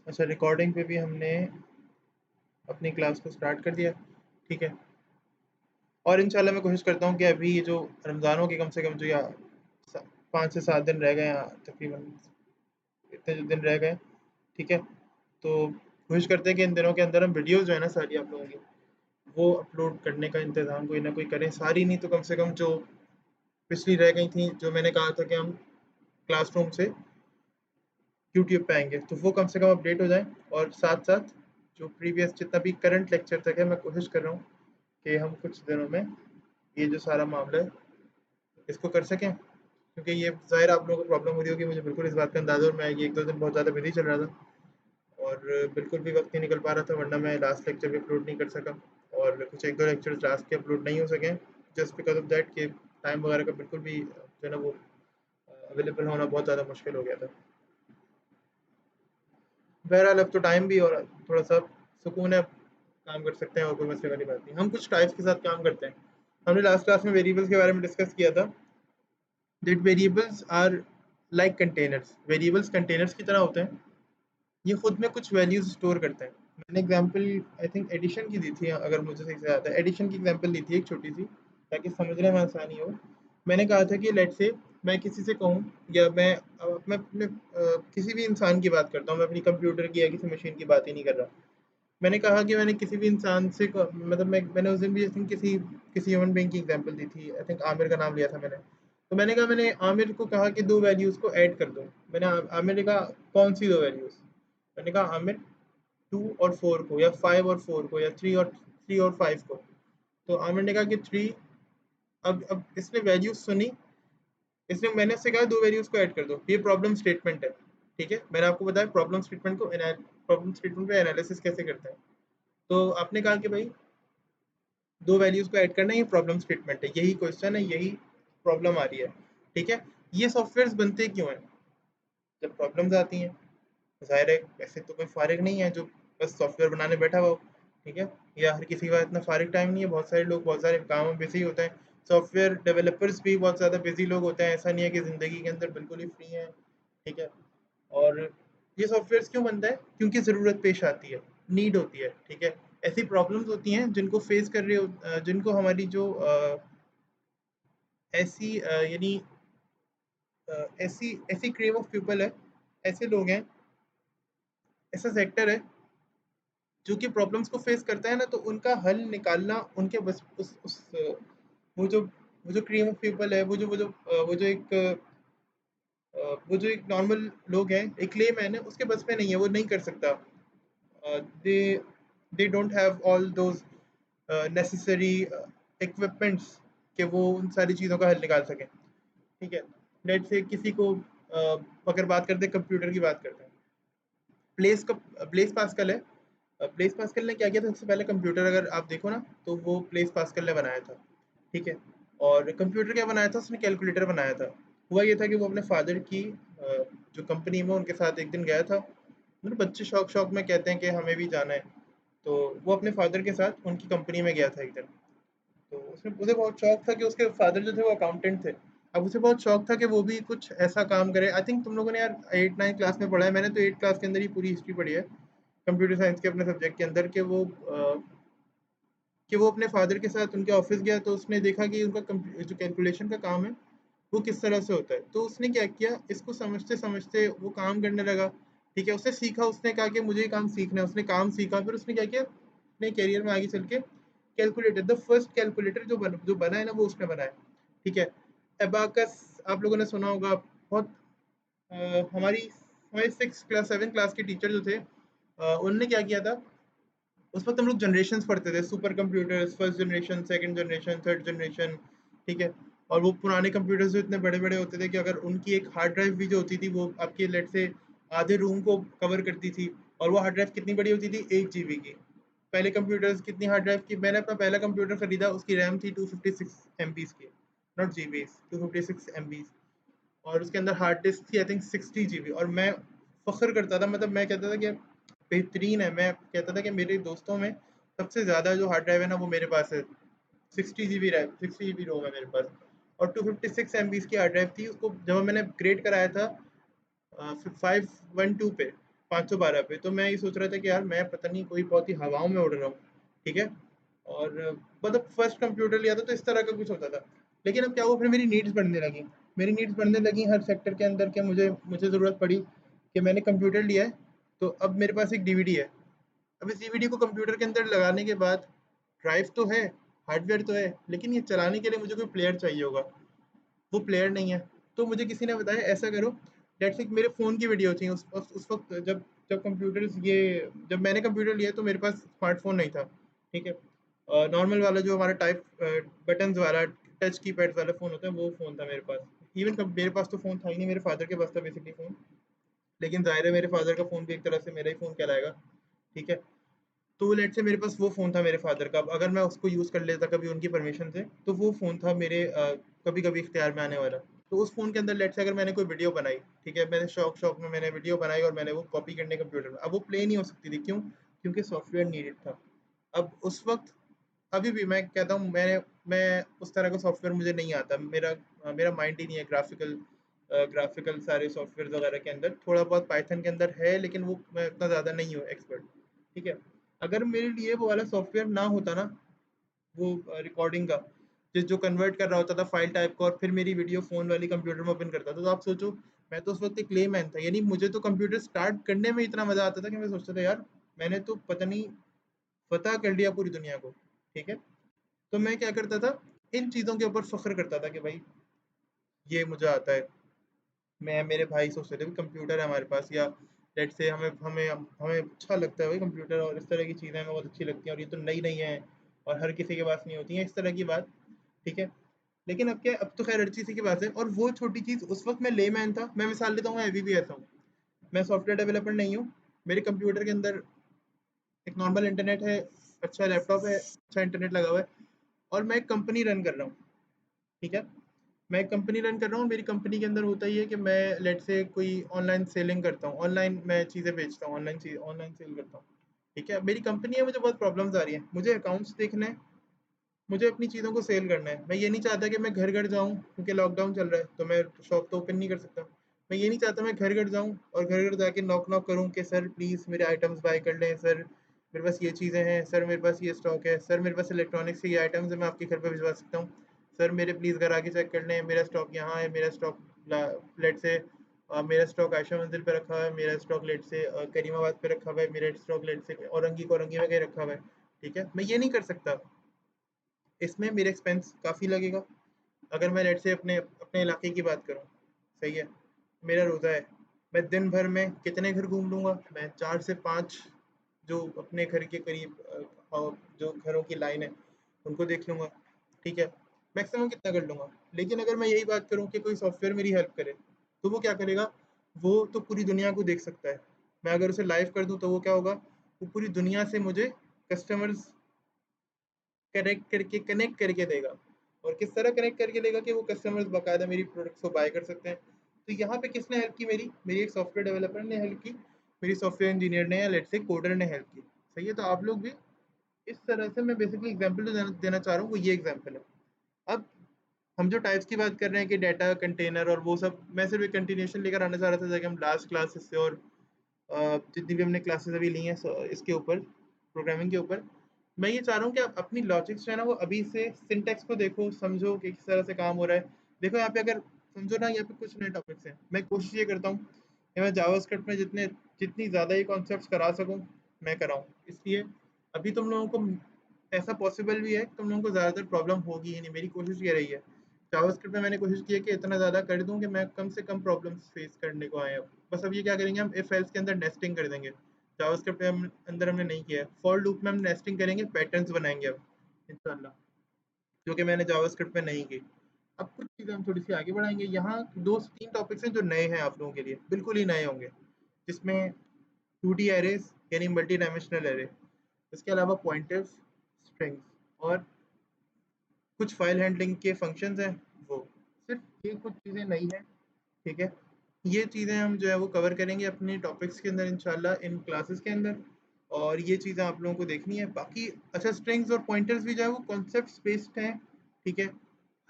अच्छा, रिकॉर्डिंग पे भी हमने अपनी क्लास को स्टार्ट कर दिया। ठीक है, और इंशाल्लाह मैं कोशिश करता हूँ कि अभी ये जो रमज़ानों के कम से कम जो या 5 से 7 दिन रह गए हैं, तकरीबन इतने जो दिन रह गए, ठीक है, तो कोशिश करते हैं कि इन दिनों के अंदर हम वीडियोज़ जो है ना सारी आप लोगों की, वो अपलोड करने का इंतज़ाम कोई ना कोई करें। सारी नहीं तो कम से कम जो पिछली रह गई थी, जो मैंने कहा था कि हम क्लासरूम से यूट्यूब पे आएँगे, तो वो कम से कम अपडेट हो जाएँ। और साथ-साथ जो प्रीवियस जितना भी करंट लेक्चर तक है, मैं कोशिश कर रहा हूँ कि हम कुछ दिनों में ये जो सारा मामला है, इसको कर सकें। क्योंकि ये ज़ाहिर आप लोगों को प्रॉब्लम हो रही होगी, मुझे बिल्कुल इस बात का अंदाज़ा, और मैं ये 1-2 दिन बहुत ज़्यादा बिज़ी चल रहा था और बिल्कुल भी वक़्त नहीं निकल पा रहा था, वरना मैं लास्ट लेक्चर भी अपलोड नहीं कर सका और कुछ 1-2 लेक्चर्स लास्ट के अपलोड नहीं हो सके, जस्ट बिकॉज़ ऑफ दैट कि टाइम वगैरह का बिल्कुल भी जो है ना वो अवेलेबल होना बहुत ज़्यादा मुश्किल हो गया था। बहरहाल अब तो टाइम भी और थोड़ा-सा सुकून है, काम कर सकते हैं और कोई मसले वाली बात नहीं। हम कुछ टाइप्स के साथ काम करते हैं। हमने लास्ट क्लास में वेरिएबल्स के बारे में डिस्कस किया था, that variables are like containers. Variables containers की तरह होते हैं, ये खुद में कुछ वैल्यूज़ स्टोर करते हैं। मैंने एग्ज़ाम्पल आई थिंक एडिशन की दी थी, अगर मुझे सही से याद है। एडिशन की एग्ज़ाम्पल दी थी एक छोटी-सी, ताकि समझने में आसानी हो। मैंने कहा था कि लेट्स से मैं किसी से कहूँ, या मैं अपने किसी भी इंसान की बात करता हूँ, मैं अपनी कंप्यूटर की या किसी मशीन की बात ही नहीं कर रहा। मैंने कहा कि मैंने किसी भी इंसान से मतलब मैंने उस दिन भी आई थिंक किसी किसी ह्यूमन बीइंग की एग्ज़ाम्पल दी थी। आई थिंक आमिर का नाम लिया था मैंने। तो मैंने कहा, मैंने आमिर को कहा कि 2 वैल्यूज़ को ऐड कर दो। मैंने आमिर ने कहा, कौन-सी 2 वैल्यूज़? मैंने कहा, आमिर 2 और 4 को, या 5 और 4 को, या 3 और 5 को। तो आमिर ने कहा कि 3। अब इसने वैल्यूज़ सुनी, इसने मैंने उससे कहा 2 वैल्यूज़ को ऐड कर दो। ये प्रॉब्लम स्टेटमेंट है, ठीक है? मैंने आपको बताया प्रॉब्लम स्टेटमेंट पे एनालिसिस कैसे करते हैं। तो आपने कहा कि भाई 2 वैल्यूज़ को ऐड करना, ये प्रॉब्लम स्टेटमेंट है, यही क्वेश्चन है, यही प्रॉब्लम आ रही है, ठीक है? ये सॉफ्टवेयर्स बनते क्यों हैं? जब प्रॉब्लम्स आती हैं। ज़ाहिर है ऐसे तो कोई फ़ारिग नहीं है जो बस सॉफ्टवेयर बनाने बैठा हुआ हो, ठीक है? या हर किसी के पास इतना फ़ारिग टाइम नहीं है, बहुत सारे लोग बहुत सारे कामों में बिज़ी होते हैं। सॉफ्टवेयर डेवलपर्स भी बहुत ज़्यादा बिज़ी लोग होते हैं, ऐसा नहीं है कि ज़िंदगी के अंदर बिल्कुल ही फ्री हैं, ठीक है? और ये सॉफ्टवेयर्स क्यों बनता है? क्योंकि ज़रूरत पेश आती है, नीड होती है, ठीक है? ऐसी प्रॉब्लम्स होती हैं जिनको फ़ेस कर रहे जिनको हमारी जो ऐसी यानी ऐसी ऐसी क्रेव ऑफ पीपल है, ऐसे लोग हैं, ऐसा सेक्टर है जो कि प्रॉब्लम्स को फेस करता है ना, तो उनका हल निकालना उनके बस उस वो जो क्रीम ऑफ पीपल है, वो जो एक नॉर्मल लोग हैं, एक लेमैन है, उसके बस में नहीं है, वो नहीं कर सकता। They they don't have all those necessary equipments कि वो उन सारी चीज़ों का हल निकाल सकें, ठीक है? लेट्स से किसी को अगर बात करते हैं, कंप्यूटर की बात करते हैं। ब्लेज़ पास्कल है। ब्लेज़ पास्कल ने क्या किया था, सबसे पहले कंप्यूटर अगर आप देखो ना, तो वो ब्लेज़ पास्कल ने बनाया था, ठीक है? और कंप्यूटर क्या बनाया था, उसने कैलकुलेटर बनाया था। हुआ ये था कि वो अपने फ़ादर की जो कंपनी में उनके साथ एक दिन गया था। मतलब बच्चे शौक-शौक में कहते हैं कि हमें भी जाना है, तो वो अपने फ़ादर के साथ उनकी कंपनी में गया था एक दिन। तो उसे बहुत शौक था कि उसके फादर जो थे वो अकाउंटेंट थे। अब उसे बहुत शौक था कि वो भी कुछ ऐसा काम करे। आई थिंक तुम लोगों ने यार 8-9 क्लास में पढ़ा है, मैंने तो 8 क्लास के अंदर ही पूरी हिस्ट्री पढ़ी है, कंप्यूटर साइंस के अपने सब्जेक्ट के अंदर, कि वो अपने फादर के साथ उनके ऑफ़िस गया, तो उसने देखा कि उनका जो कैलकुलेशन का काम है, वो किस तरह से होता है। तो उसने क्या किया, इसको समझते-समझते वो काम करने लगा, ठीक है? उसने सीखा, उसने कहा कि मुझे ये काम सीखना है, उसने काम सीखा, फिर उसने क्या किया, अपने करियर में आगे चल के कैलकुलेटर, द फर्स्ट कैलकुलेटर जो बना है ना, वो उसने बनाया, ठीक है? एबाकस आप लोगों ने सुना होगा, बहुत अ, हमारी हमारी 6 क्लास 7 क्लास के टीचर जो थे, उन्होंने क्या किया था, उस वक़्त हम लोग जनरेशंस पढ़ते थे, super computers, first generation, second generation, third generation, ठीक है? और वो पुराने कंप्यूटर्स जो इतने बड़े-बड़े होते थे कि अगर उनकी एक हार्ड ड्राइव भी जो होती थी, वो आपके लेट्स से आधे रूम को कवर करती थी, और वो हार्ड ड्राइव कितनी बड़ी होती थी? 8 जीबी की। पहले कंप्यूटर्स कितनी हार्ड ड्राइव की, मैंने अपना पहला कंप्यूटर खरीदा, उसकी रैम थी 256 एमबीज़ की, नॉट जीबीज़, 256 एमबीज़, और उसके अंदर हार्ड डिस्क थी आई थिंक 60 जीबी, और मैं फ़ख्र करता था, मतलब मैं कहता था कि बेहतरीन है, मैं कहता था कि मेरे दोस्तों में सबसे ज़्यादा जो हार्ड ड्राइव है ना, वो मेरे पास है। 60 जीबी रैम, 60 जीबी रोम है मेरे पास, और 256 एमबीज़ की हार्ड ड्राइव थी। उसको जब मैंने अपग्रेड कराया था 512 पे, 512 पे। तो मैं ये सोच रहा था कि यार मैं पता नहीं कोई बहुत ही हवाओं में उड़ रहा हूँ, ठीक है? और मतलब फर्स्ट कंप्यूटर लिया था तो इस तरह का कुछ होता था। लेकिन अब क्या हुआ, फिर मेरी नीड्स बढ़ने लगी। मेरी नीड्स बढ़ने लगी हर सेक्टर के अंदर, कि मुझे मुझे ज़रूरत पड़ी कि मैंने कंप्यूटर लिया है, तो अब मेरे पास एक डीवीडी है। अब इस डीवीडी को कंप्यूटर के अंदर लगाने के बाद ड्राइव तो है, हार्डवेयर तो है, लेकिन ये चलाने के लिए मुझे कोई प्लेयर चाहिए होगा। वो प्लेयर नहीं है। तो मुझे किसी ने बताया ऐसा करो, लेट्स से मेरे फ़ोन की वीडियो थी उस वक़्त, जब जब कंप्यूटर्स ये जब मैंने कंप्यूटर लिया तो मेरे पास स्मार्टफ़ोन नहीं था, ठीक है? नॉर्मल वाला जो हमारा टाइप बटन्स वाला टच कीपैड्स वाला फ़ोन होता है, वो फ़ोन था मेरे पास। इवन कब मेरे पास तो फ़ोन था ही नहीं, मेरे फ़ादर के पास था बेसिकली फ़ोन। लेकिन ज़ाहिर है मेरे फ़ादर का फ़ोन भी एक तरह से मेरा ही फ़ोन कहलाएगा, ठीक है? तो लेट्स से मेरे पास वो फ़ोन था मेरे फ़ादर का, अब अगर मैं उसको यूज़ कर लेता कभी उनकी परमिशन से, तो वो फ़ोन था मेरे कभी-कभी इख्तियार में आने वाला। तो उस फ़ोन के अंदर लेट्स से अगर मैंने कोई वीडियो बनाई, ठीक है? मैंने शौक-शौक में मैंने वीडियो बनाई और मैंने वो कॉपी करने कंप्यूटर में, अब वो प्ले नहीं हो सकती थी, क्यों? क्योंकि सॉफ्टवेयर नीडेड था। अब उस वक़्त, अभी भी मैं कहता हूँ, मैं उस तरह का सॉफ्टवेयर मुझे नहीं आता। मेरा माइंड ही नहीं है ग्राफ़िकल सारे सॉफ्टवेयर्स वगैरह के अंदर। थोड़ा बहुत पाइथन के अंदर है, लेकिन वो मैं उतना ज़्यादा नहीं हूँ एक्सपर्ट, ठीक है? अगर मेरे लिए वो वाला सॉफ्टवेयर ना होता ना, वो रिकॉर्डिंग का, जो कन्वर्ट कर रहा होता था फाइल टाइप को और फिर मेरी वीडियो फ़ोन वाली कंप्यूटर में ओपन करता था, तो आप सोचो, मैं तो उस वक़्त एक लेमैन था। यानी मुझे तो कंप्यूटर स्टार्ट करने में इतना मज़ा आता था कि मैं सोचता था यार, मैंने तो पता नहीं फ़तह कर लिया पूरी दुनिया को, ठीक है? तो मैं क्या करता था, इन चीज़ों के ऊपर फ़ख्र करता था कि भाई ये मुझे आता है। मैं मेरे भाई सोचते थे कि कंप्यूटर है हमारे पास, या लेट्स से हमें हमें हमें अच्छा लगता है भाई कंप्यूटर, और इस तरह की चीज़ें हमें बहुत अच्छी लगती हैं और ये तो नई-नई हैं और हर किसी के पास नहीं होती हैं, इस तरह की बात, ठीक है? लेकिन अब क्या है, अब तो ख़ैर हर चीज़ की बात है, और वो छोटी चीज़ उस वक़्त मैं लेमैन था। मैं मिसाल लेता हूँ, मैं अभी भी ऐसा हूँ। मैं सॉफ्टवेयर डेवलपर नहीं हूँ। मेरे कंप्यूटर के अंदर एक नॉर्मल इंटरनेट है, अच्छा लैपटॉप है, अच्छा इंटरनेट लगा हुआ है, और मैं एक कंपनी रन कर रहा हूँ, ठीक है? मैं एक कंपनी रन कर रहा हूँ, मेरी कंपनी के अंदर होता ये है कि मैं लेट्स से कोई ऑनलाइन सेलिंग करता हूँ, ऑनलाइन मैं चीज़ें बेचता हूँ, ऑनलाइन सेल करता हूँ, ठीक है? मेरी कंपनी है, मुझे बहुत प्रॉब्लम्स आ रही हैं, मुझे अकाउंट्स देखने हैं, मुझे अपनी चीज़ों को सेल करना है। मैं ये नहीं चाहता कि मैं घर-घर जाऊँ, क्योंकि लॉकडाउन चल रहा है, तो मैं शॉप तो ओपन नहीं कर सकता। मैं ये नहीं चाहता मैं घर-घर जाऊँ और घर-घर जाके नॉक-नॉक करूँ कि सर प्लीज़ मेरे आइटम्स बाय कर लें, सर मेरे पास ये चीज़ें हैं, सर मेरे पास ये स्टॉक है, सर मेरे पास इलेक्ट्रॉनिक्स के ये आइटम्स हैं, मैं आपके घर पे भिजवा सकता हूँ। सर मेरे प्लीज़ घर आके चेक कर लें, मेरा स्टॉक यहाँ है, मेरा स्टॉक ला लेट्स से मेरा स्टॉक आयशा मंज़िल पे रखा हुआ है, मेरा स्टॉक लेट्स से करीमाबाद पे रखा हुआ है, मेरा स्टॉक लेट्स से औरंगी में कहीं रखा हुआ है, ठीक है? मैं ये नहीं कर सकता। इसमें मेरा एक्सपेंस काफ़ी लगेगा। अगर मैं लेट्स से अपने अपने इलाके की बात करूँ, सही है? मेरा रोज़ा है, मैं दिन भर में कितने घर घूम लूँगा? मैं 4 से 5 जो अपने घर के करीब जो घरों की लाइन है, उनको देख लूँगा, ठीक है? मैक्सिमम कितना कर लूँगा। लेकिन अगर मैं यही बात करूँ कि कोई सॉफ्टवेयर मेरी हेल्प करे, तो वो क्या करेगा? वो तो पूरी दुनिया को देख सकता है। मैं अगर उसे लाइव कर दूँ तो वो क्या होगा? वो पूरी दुनिया से मुझे कस्टमर्स कनेक्ट करके देगा, और किस तरह कनेक्ट करके देगा कि वो कस्टमर्स बाकायदा मेरी प्रोडक्ट्स को बाय कर सकते हैं। तो यहाँ पे किसने हेल्प की? मेरी एक सॉफ्टवेयर डेवलपर ने हेल्प की, मेरी सॉफ्टवेयर इंजीनियर ने, या लेट्स से कोडर ने हेल्प की। सही है? तो आप लोग भी इस तरह से, मैं बेसिकली एग्जांपल जो देना देना चाह रहा हूँ वो ये एग्जांपल है। अब हम जो टाइप्स की बात कर रहे हैं कि डेटा कंटेनर और वो सब, मैं सिर्फ एक कंटिन्यूएशन लेकर आना चाह रहा था ताकि हम लास्ट क्लासेस से और जितनी भी हमने क्लासेस अभी ली हैं इसके ऊपर, प्रोग्रामिंग के ऊपर, मैं ये चाह रहा हूँ कि आप अपनी लॉजिक्स जो है ना वो अभी से सिंटैक्स को देखो, समझो कि किस तरह से काम हो रहा है। देखो यहाँ पे, अगर समझो ना, यहाँ पे कुछ नए टॉपिक्स हैं, मैं कोशिश ये करता हूँ कि मैं जावास्क्रिप्ट में जितनी ज़्यादा ये कॉन्सेप्ट्स करा सकूँ, मैं कराऊँ। इसलिए अभी तुम लोगों को ऐसा पॉसिबल भी है कि तुम लोगों को ज़्यादातर प्रॉब्लम होगी ही नहीं, मेरी कोशिश ये रही है। जावास्क्रिप्ट में मैंने कोशिश की है कि इतना ज़्यादा कर दूँ कि मैं कम से कम प्रॉब्लम्स फेस करने को आए अब। बस अब ये क्या करेंगे, हम इफ एल्स के अंदर नेस्टिंग कर देंगे। जावास्क्रिप्ट में अंदर हमने नहीं किया है। फॉर लूप में हम नेस्टिंग करेंगे, पैटर्न्स बनाएंगे अब इंशाल्लाह, जो कि मैंने जावास्क्रिप्ट में नहीं की। अब कुछ चीज़ें हम थोड़ी सी आगे बढ़ाएंगे। यहाँ 2 से 3 टॉपिक्स हैं जो नए हैं आप लोगों के लिए, बिल्कुल ही नए होंगे, जिसमें 2D एरेज यानी मल्टी डायमेंशनल एरे, इसके अलावा पॉइंटर्स, स्ट्रिंग्स और कुछ फाइल हैंडलिंग के फंक्शंस हैं वो। सिर्फ ये कुछ चीज़ें नई हैं, ठीक है? ये चीज़ें हम जो है वो कवर करेंगे अपने टॉपिक्स के अंदर इंशाल्लाह इन क्लासेस के अंदर, और ये चीज़ें आप लोगों को देखनी है। बाकी अच्छा, स्ट्रिंग्स और पॉइंटर्स भी जो है वो कॉन्सेप्ट्स बेस्ड हैं, ठीक है?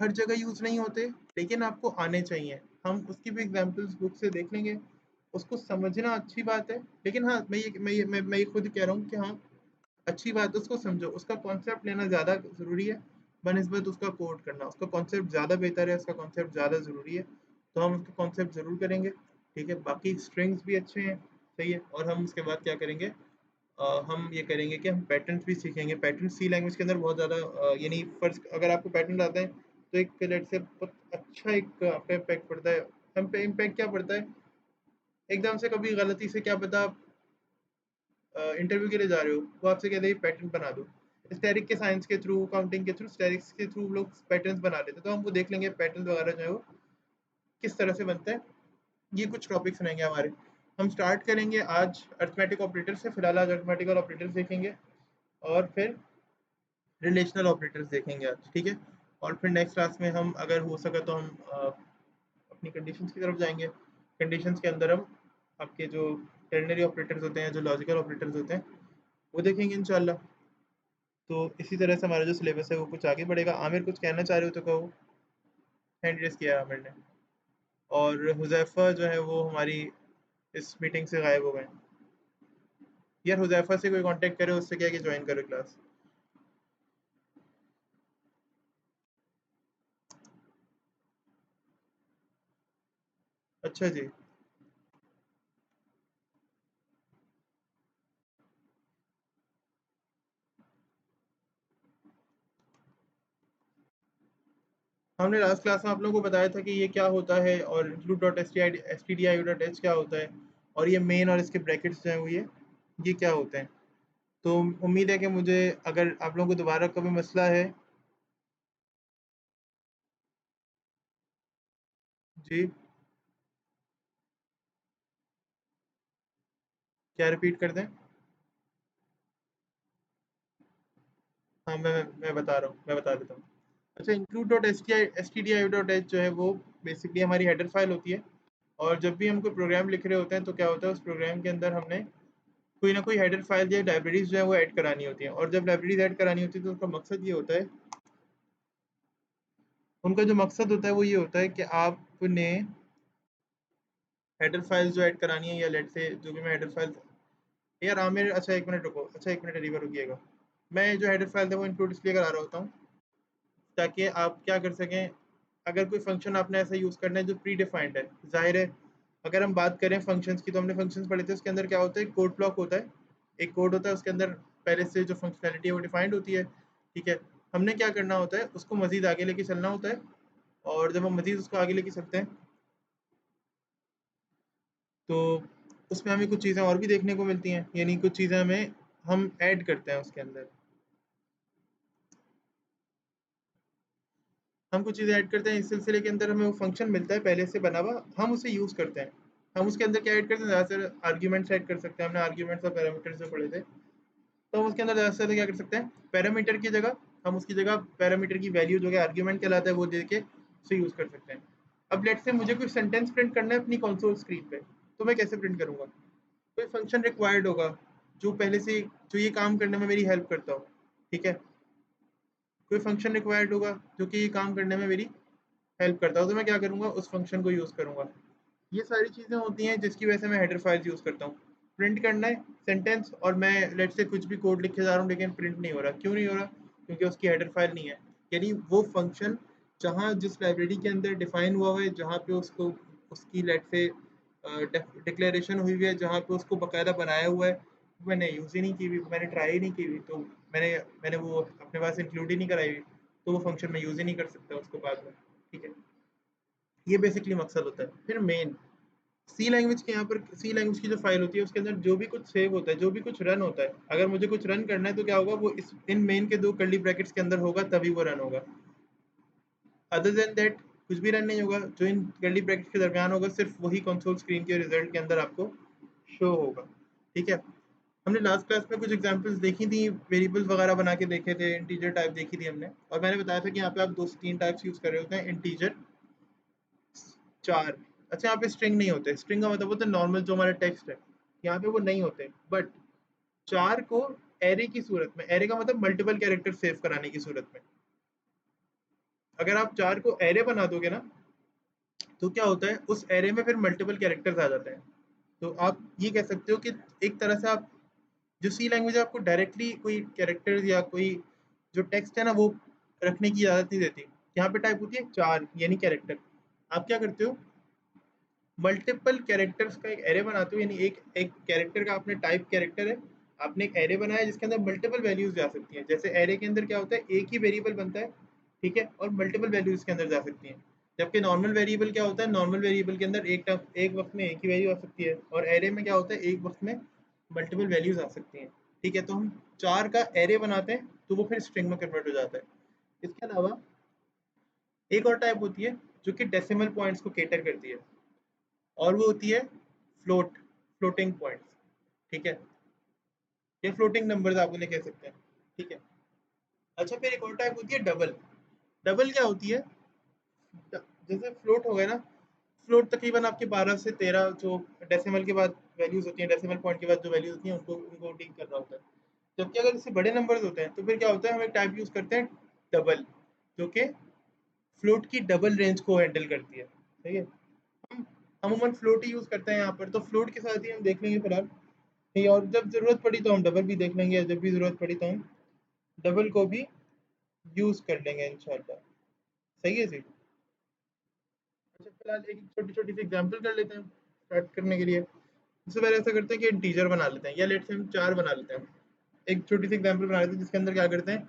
हर जगह यूज़ नहीं होते, लेकिन आपको आने चाहिए। हम उसकी भी एग्जांपल्स बुक से देख लेंगे, उसको समझना अच्छी बात है, लेकिन हाँ, मैं ये खुद कह रहा हूँ कि हाँ, अच्छी बात है, उसको समझो, उसका कॉन्सेप्ट लेना ज़्यादा ज़रूरी है बनिस्बत उसका कोड करना। उसका कॉन्सेप्ट ज़्यादा बेहतर है, उसका कॉन्सेप्ट ज़्यादा ज़रूरी है, तो हम उसका कॉन्सेप्ट ज़रूर करेंगे, ठीक है। बाकी स्ट्रिंग्स भी अच्छे हैं, सही है। और हम उसके बाद क्या करेंगे, हम ये करेंगे कि हम पैटर्न्स भी सीखेंगे। पैटर्न सी लैंग्वेज के अंदर बहुत ज़्यादा यानी फर्स्ट अगर आपको पैटर्न आता है तो एक लेट से बहुत अच्छा एक आपका इम्पैक्ट पड़ता है। हम पे इम्पैक्ट क्या पड़ता है, एकदम से कभी गलती से क्या पता आप इंटरव्यू के लिए जा रहे हो, वो आपसे कहते हैं पैटर्न बना दो। स्टैटिक के साइंस के थ्रू, काउंटिंग के थ्रू, स्टैटिक्स के थ्रू लोग पैटर्न्स बना लेते हैं, तो हम वो देख लेंगे पैटर्न वगैरह जो है वो किस तरह से बनता है। ये कुछ टॉपिक्स रहेंगे हमारे। हम स्टार्ट करेंगे आज अर्थमेटिक ऑपरेटर से, फिलहाल आज अर्थमेटिकल ऑपरेटर्स देखेंगे और फिर रिलेशनल ऑपरेटर्स देखेंगे आज, ठीक है। और फिर नेक्स्ट क्लास में हम अगर हो सका तो हम अपनी कंडीशंस की तरफ जाएंगे। कंडीशंस के अंदर हम आपके जो टर्नरी ऑपरेटर्स होते हैं, जो लॉजिकल ऑपरेटर्स होते हैं, वो देखेंगे इंशाल्लाह। तो इसी तरह से हमारा जो सिलेबस है वो कुछ आगे बढ़ेगा। आमिर कुछ कहना चाह रहे हो तो कहो। हैंड रेस किया है आमिर ने। और हुज़ैफ़ा जो है वो हमारी इस मीटिंग से गायब हो गए। यार हुज़ैफ़ा से कोई कांटेक्ट करे, उससे क्या है कि ज्वाइन करे क्लास। अच्छा जी। हमने लास्ट क्लास में आप लोगों को बताया था कि ये क्या होता है और include dot S T D I dot H क्या होता है, और ये मेन और इसके ब्रैकेट्स जो हैं वो ये क्या होते हैं। तो उम्मीद है कि मुझे, अगर आप लोगों को दोबारा कभी मसला है। जी। क्या रिपीट कर दें। हाँ, मैं बता रहा हूँ, मैं बता देता हूँ। अच्छा, include dot S T D I dot H जो है वो बेसिकली हमारी हेडर फाइल होती है। और जब भी हम कोई प्रोग्राम लिख रहे होते हैं तो क्या होता है, उस प्रोग्राम के अंदर हमने कोई ना कोई हेडर फाइल या लाइब्रेरीज जो है वो ऐड करानी होती हैं। और जब लाइब्रेरीज ऐड करानी होती है तो उसका मकसद ये होता है, उनका जो मकसद होता है वो ये होता है कि आपने हेडर फाइल्स जो ऐड करानी है, या लेट से जो भी मैं हेडर फाइल। यार आमिर, अच्छा एक मिनट रुको, अच्छा एक मिनट रिवर रुकिएगा। मैं जो हेडर फाइल है वो इंक्लूड इसलिए करा रहा होता हूँ ताकि आप क्या कर सकें, अगर कोई फंक्शन आपने ऐसा यूज़ करना है जो प्री डिफाइंड है, जाहिर है। अगर हम बात करें फंक्शंस की, तो हमने फंक्शंस पढ़े थे, उसके अंदर क्या होता है, कोड ब्लॉक होता है। एक कोड होता है, उसके अंदर पहले से जो फंक्शनैलिटी है वो डिफाइंड होती है, ठीक है। हमने क्या करना होता है, उसको मज़ीद आगे लेके चलना होता है। और जब हम मज़ीद उसको आगे लेके चलते हैं तो उसमें हमें कुछ चीज़ें और भी देखने को मिलती हैं, यानी कुछ चीज़ें हमें हम ऐड करते हैं उसके अंदर। हम कुछ चीज़ें ऐड करते हैं, इस सिलसिले के अंदर हमें वो फंक्शन मिलता है पहले से बना हुआ, हम उसे यूज़ करते हैं। हम उसके अंदर क्या ऐड करते हैं, ज़्यादातर आर्ग्यूमेंट्स ऐड कर सकते हैं। हमने आर्ग्यूमेंट्स और पैरामीटर्स जो पढ़े थे, तो हम उसके अंदर ज़्यादा से ज़्यादा क्या कर सकते हैं, पैरामीटर की जगह हम उसकी जगह पैरामीटर की वैल्यू जो है आर्ग्यूमेंट कहलाता है वो दे के उसे यूज़ कर सकते हैं। अब लेट्स से मुझे कोई सेंटेंस प्रिंट करना है अपनी कंसोल स्क्रीन पे, तो मैं कैसे प्रिंट करूँगा। कोई फंक्शन रिक्वायर्ड होगा जो पहले से जो ये काम करने में मेरी हेल्प करता हो, ठीक है। कोई फंक्शन रिक्वायर्ड होगा जो कि ये काम करने में मेरी हेल्प करता हो, तो मैं क्या करूँगा, उस फंक्शन को यूज़ करूँगा। ये सारी चीज़ें होती हैं जिसकी वजह से मैं हेडर फाइल्स यूज़ करता हूँ। प्रिंट करना है सेंटेंस, और मैं लेट्स से कुछ भी कोड लिखे जा रहा हूँ लेकिन प्रिंट नहीं हो रहा। क्यों नहीं हो रहा? क्योंकि उसकी हेडर फाइल नहीं है। यानी वो फंक्शन जहाँ जिस लाइब्रेरी के अंदर डिफाइन हुआ है, जहाँ पे उसको उसकी लेट्स से डिक्लेरेशन हुई हुई है, जहाँ पे उसको बाकायदा बनाया हुआ है, मैंने यूज़ ही नहीं की हुई, मैंने ट्राई ही नहीं की हुई, तो मैंने मैंने वो अपने पास इंक्लूड ही नहीं कराई हुई, तो वो फंक्शन मैं यूज़ ही नहीं कर सकता उसको बाद में, ठीक है। ये बेसिकली मकसद होता है। फिर मेन सी लैंग्वेज के यहाँ पर, सी लैंग्वेज की जो फाइल होती है उसके अंदर जो भी कुछ सेव होता है, जो भी कुछ रन होता है, अगर मुझे कुछ रन करना है तो क्या होगा, वो इस इन मेन के दो कर्ली ब्रैकेट्स के अंदर होगा, तभी वो रन होगा। अदर देन दैट कुछ भी रन नहीं होगा। जो इन कर्ली ब्रैकेट्स के दरमियान होगा सिर्फ वही कंसोल स्क्रीन के रिजल्ट के अंदर आपको शो होगा, ठीक है। हमने लास्ट क्लास में कुछ एग्जांपल्स देखी थी, वेरिएबल्स वगैरह बना के देखे थे, इंटीजर टाइप देखी थी हमने, और मैंने बताया था कि यहाँ पे आप दो से तीन टाइप्स यूज कर रहे होते हैं, इंटीजर चार। अच्छा, यहाँ पे स्ट्रिंग नहीं होते। स्ट्रिंग का मतलब होता है नॉर्मल जो हमारा टेक्स्ट है, यहाँ पे वो नहीं होते। बट चार को एरे की सूरत में, एरे का मतलब मल्टीपल कैरेक्टर सेव कराने की सूरत में, अगर आप चार को एरे बना दोगे ना, तो क्या होता है, उस एरे में फिर मल्टीपल कैरेक्टर्स आ जाते हैं। तो आप ये कह सकते हो कि एक तरह से आप जो सी लैंग्वेज आपको डायरेक्टली कोई कैरेक्टर्स या कोई जो टेक्स्ट है ना वो रखने की इजाज़त नहीं देती। यहाँ पे टाइप होती है चार यानी कैरेक्टर। आप क्या करते हो, मल्टीपल कैरेक्टर्स का एक एरे बनाते हो, यानी एक एक कैरेक्टर का आपने टाइप कैरेक्टर है, आपने एक एरे बनाया जिसके अंदर मल्टीपल वैल्यूज जा सकती हैं। जैसे एरे के अंदर क्या होता है, एक ही वेरिएबल बनता है, ठीक है, और मल्टीपल वैल्यूज के अंदर जा सकती हैं। जबकि नॉर्मल वेरिएबल क्या होता है, नॉर्मल वेरिएबल के अंदर एक वक्त में एक ही वैल्यू आ सकती है, और एरे में क्या होता है, एक वक्त में मल्टीपल वैल्यूज आ सकती हैं। ठीक है, तो हम चार का एरे बनाते हैं तो वो फिर स्ट्रिंग में कन्वर्ट हो जाता है। इसके अलावा एक और टाइप होती है जो कि डेसिमल पॉइंट्स को केटर करती है, और वो होती है फ्लोटिंग पॉइंट्स। ठीक है, ये फ्लोटिंग नंबर्स आप उन्हें कह सकते हैं। ठीक है, अच्छा फिर एक और टाइप होती है डबल। डबल क्या होती है, जैसे फ्लोट हो गया ना, फ्लोट तकरीबन आपके 12 से 13 जो डेसिमल के बाद वैल्यूज होती हैं, डेसिमल पॉइंट के बाद जो वैल्यूज होती हैं उनको उनको डील कर रहा होता है। जबकि अगर इससे बड़े नंबर्स होते हैं तो फिर क्या होता है, हम एक टाइप यूज करते हैं डबल, जो कि फ्लोट की डबल रेंज को हैंडल करती है। सही है, हम अमूमन फ्लोट ही यूज करते हैं यहाँ पर, तो फ्लोट के साथ ही हम देख लेंगे फिलहाल। नहीं, और जब ज़रूरत पड़ी तो हम डबल भी देख लेंगे, जब भी ज़रूरत पड़ी तो हम डबल को भी यूज़ कर लेंगे इंशाल्लाह। सही है जी। अच्छा फिलहाल एक छोटी छोटी सी एग्जांपल कर लेते हैं स्टार्ट करने के लिए। सबसे पहले ऐसा करते हैं कि इंटीजर बना लेते हैं, या लेट से हम चार बना लेते हैं। एक छोटी सी एग्जांपल बना लेते हैं जिसके अंदर क्या करते हैं,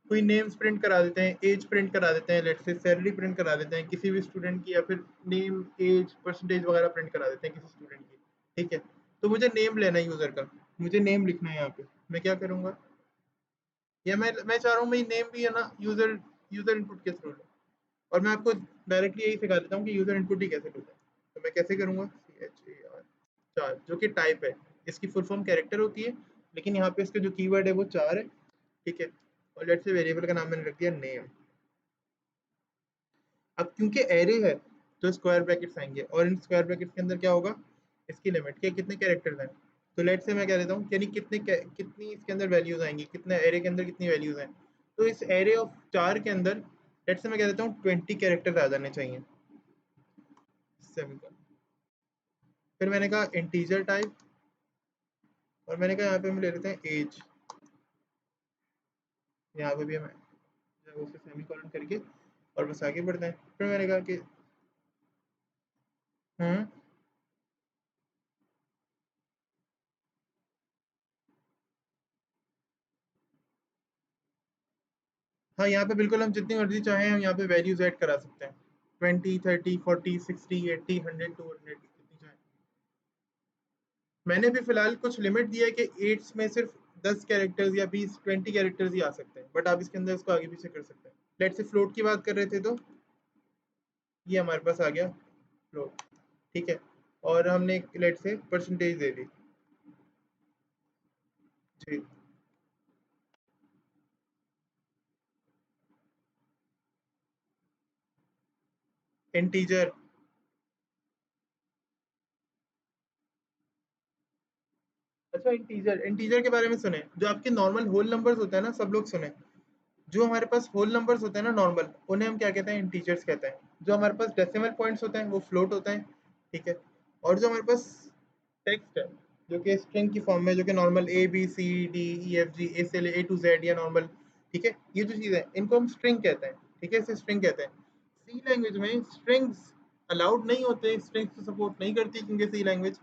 कोई नेम्स प्रिंट करा देते हैं, एज प्रिंट करा देते हैं, लेट से सैलरी प्रिंट करा देते हैं किसी भी स्टूडेंट की, या फिर नेम एज परसेंटेज वगैरह प्रिंट करा देते हैं किसी स्टूडेंट की। ठीक है, तो मुझे नेम लेना है यूज़र का, मुझे नेम लिखना है यहाँ पे। मैं क्या करूँगा, या मैं चाह रहा हूँ मेरी नेम भी है ना यूज़र यूज़र इनपुट के थ्रू, और मैं आपको डायरेक्टली यही सिखा देता हूँ कि यूज़र इनपुट ही कैसे करता है। तो मैं कैसे करूँगा, CHAR चार, जो कि टाइप है, इसकी फुल फॉर्म कैरेक्टर होती है, लेकिन यहाँ पे इसका जो कीवर्ड है वो चार है। ठीक है, और लेट्स से वेरिएबल का नाम मैंने रख दिया नेम। अब क्योंकि एरे है तो स्क्वायर ब्रैकेट्स आएंगे, और इन स्क्वायर ब्रैकेट्स के अंदर क्या होगा, इसकी लिमिट के कितने कैरेक्टर्स हैं। तो लेट से मैं कह देता हूँ, यानी कितनी इसके अंदर वैल्यूज आएंगी, कितना एरे के अंदर कितनी वैल्यूज हैं। तो इस एरे ऑफ चार के अंदर लेट से मैं कह देता हूँ 20 कैरेक्टर्स आ जाने चाहिए, सेमीकोलन। फिर मैंने कहा इंटीजर टाइप, और मैंने कहा यहाँ पे हम ले लेते हैं एज, यहाँ पे भी हमें जो है उसे सेमीकोलन करके और बस आगे बढ़ते हैं। फिर मैंने कहा कि हम्म, हाँ यहाँ पे बिल्कुल हम जितनी मर्जी चाहें हम यहाँ पे वैल्यूज ऐड करा सकते हैं, 20 30 40 60 80 100 200 जितनी चाहें। मैंने भी फिलहाल कुछ लिमिट दिया है कि एट्स में सिर्फ 10 कैरेक्टर्स या 20 कैरेक्टर्स ही आ सकते हैं, बट आप इसके अंदर इसको आगे पीछे कर सकते हैं। लेट से फ्लोट की बात कर रहे थे तो ये हमारे पास आ गया फ्लोट। ठीक है, और हमने एक लेट से परसेंटेज दे दी जी। इंटीजर, अच्छा इंटीजर, इंटीजर के बारे में सुने, जो आपके नॉर्मल होल नंबर्स होते हैं ना, सब लोग सुने। जो हमारे पास होल नंबर्स होते हैं ना नॉर्मल, उन्हें हम क्या कहते हैं, इंटीजर्स कहते हैं। जो हमारे पास डेसिमल पॉइंट्स होते हैं वो फ्लोट होते हैं। ठीक है, और जो हमारे पास टेक्स्ट है जो कि स्ट्रिंग की फॉर्म में, जो कि नॉर्मल ABCDEFG ए से ले A to Z या नॉर्मल, ठीक है, ये जो चीज़ है इनको हम स्ट्रिंग कहते हैं। ठीक है, इसे स्ट्रिंग कहते हैं। सी लैंग्वेज में स्ट्रिंग्स अलाउड नहीं होते, स्ट्रिंग्स को सपोर्ट नहीं करती क्योंकि सी लैंग्वेज,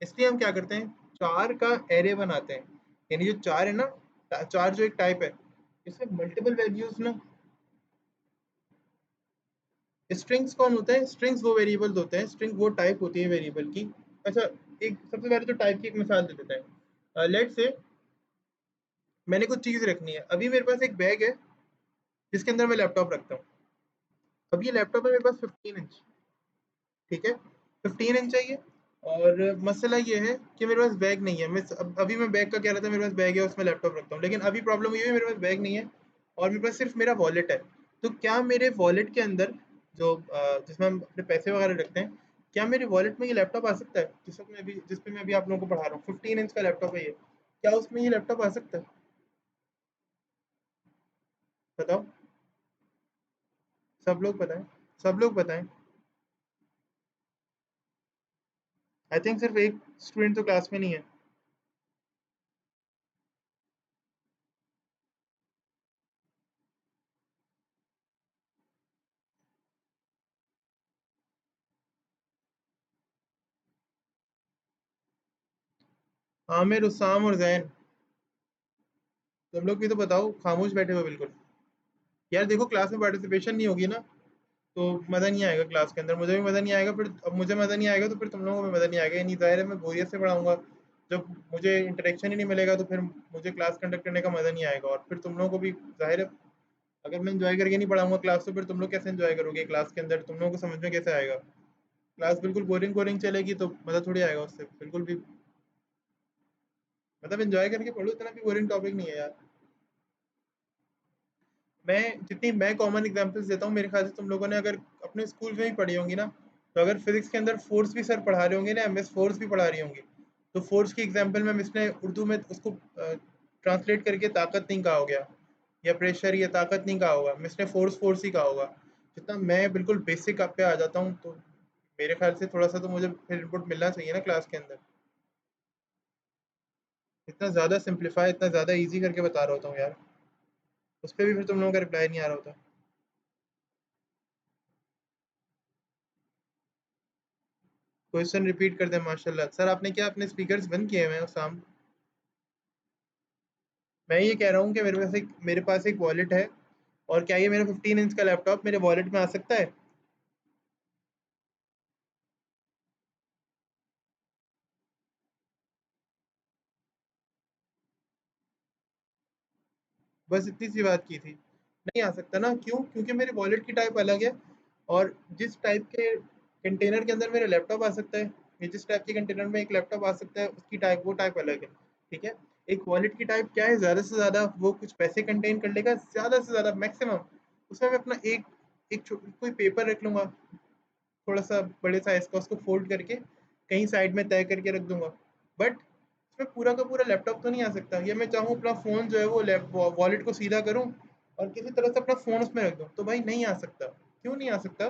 इसलिए हम क्या करते हैं, चार का एरे बनाते हैं। यानी जो चार है ना, चार जो एक टाइप है, इसमें मल्टीपल वैल्यूज ना। स्ट्रिंग्स कौन होते हैं, स्ट्रिंग्स वो वेरिएबल्स होते हैं, स्ट्रिंग वो टाइप होती है वेरिएबल की। अच्छा, एक सबसे पहले तो टाइप की एक मिसाल दे देते हैं। लेट से मैंने कुछ चीज़ रखनी है, अभी मेरे पास एक बैग है जिसके अंदर मैं लैपटॉप रखता हूँ। अब ये लैपटॉप है मेरे पास 15 इंच, ठीक है, 15 इंच चाहिए। और मसला ये है कि मेरे पास बैग नहीं है। अभी मैं बैग का कह रहा था, मेरे पास बैग है उसमें लैपटॉप रखता हूँ, लेकिन अभी प्रॉब्लम ये है मेरे पास बैग नहीं है और मेरे पास सिर्फ मेरा वॉलेट है। तो क्या मेरे वॉलेट के अंदर जो जिसमें हम अपने पैसे वगैरह रखते हैं, क्या मेरे वॉलेट में ये लैपटॉप आ सकता है, जिस पे मैं अभी आप लोगों को पढ़ा रहा हूँ, 15 इंच का लैपटॉप है ये, क्या उसमें ये लैपटॉप आ सकता है, बताओ। सब लोग बताएं, सब लोग बताएं। आई थिंक सिर्फ एक स्टूडेंट तो क्लास में नहीं है। आमिर, उसाम और जैन, तुम लोग भी तो बताओ, खामोश बैठे हो बिल्कुल। यार देखो, क्लास में पार्टिसिपेशन नहीं होगी ना तो मज़ा नहीं आएगा क्लास के अंदर, मुझे भी मज़ा नहीं आएगा, फिर अब मुझे मज़ा नहीं आएगा तो फिर तुम लोगों को भी मज़ा नहीं आएगा। ये नहीं, ज़ाहिर है मैं बोरियत से पढ़ाऊंगा। जब मुझे इंटरेक्शन ही नहीं मिलेगा तो फिर मुझे क्लास कंडक्ट करने का मज़ा नहीं आएगा, और फिर तुम लोगों को भी ज़ाहिर है, अगर मैं इंजॉय करके नहीं पढ़ाऊंगा क्लास तो फिर तुम लोग कैसे इंजॉय करोगे क्लास के अंदर, तुम लोगों को समझ में कैसे आएगा। क्लास बिल्कुल बोरिंग बोरिंग चलेगी तो मज़ा थोड़ी आएगा उससे बिल्कुल भी। मतलब इंजॉय करके पढ़ो, इतना भी बोरिंग टॉपिक नहीं है यार। मैं जितनी मैं कॉमन एग्जांपल्स देता हूँ, मेरे ख्याल से तुम लोगों ने अगर अपने स्कूल में ही पढ़ी होंगी ना, तो अगर फिजिक्स के अंदर फोर्स भी सर पढ़ा रहे होंगे ना, मिस फोर्स भी पढ़ा रही होंगी, तो फोर्स की एग्जांपल में मिस ने उर्दू में उसको ट्रांसलेट करके ताकत नहीं कहा होगा, या प्रेशर या ताकत नहीं कहा होगा, मिस ने फोर्स फोर्स ही कहा होगा। जितना मैं बिल्कुल बेसिक आप पे आ जाता हूँ, तो मेरे ख्याल से थोड़ा सा तो मुझे फिर इनपुट मिलना चाहिए ना क्लास के अंदर। इतना ज़्यादा सिंप्लीफाई, इतना ज़्यादा ईजी करके बता रहा होता हूँ यार, उस पर भी फिर तुम लोगों का रिप्लाई नहीं आ रहा होता। क्वेश्चन रिपीट कर दे माशाल्लाह। सर आपने क्या अपने स्पीकर्स बंद किए हुए हैं शाम? मैं ये कह रहा हूँ कि मेरे पास एक वॉलेट है, और क्या ये मेरा 15 इंच का लैपटॉप मेरे वॉलेट में आ सकता है? बस इतनी सी बात की थी। नहीं आ सकता ना, क्यों? क्योंकि मेरे वॉलेट की टाइप अलग है, और जिस टाइप के कंटेनर के अंदर मेरा लैपटॉप आ सकता है, या जिस टाइप के कंटेनर में एक लैपटॉप आ सकता है, उसकी टाइप, वो टाइप अलग है। ठीक है। एक वॉलेट की टाइप क्या है, ज़्यादा से ज़्यादा वो कुछ पैसे कंटेन कर लेगा, ज़्यादा से ज़्यादा मैक्सिमम। उसमें मैं अपना एक एक कोई पेपर रख लूंगा, थोड़ा सा बड़े साइज का, उसको फोल्ड करके कहीं साइड में तय करके रख दूंगा। बट इसमें पूरा का पूरा लैपटॉप तो नहीं आ सकता। ये मैं चाहूँ अपना फ़ोन जो है वो वॉलेट को सीधा करूँ और किसी तरह से अपना फ़ोन उसमें रख दूँ, तो भाई नहीं आ सकता। क्यों नहीं आ सकता?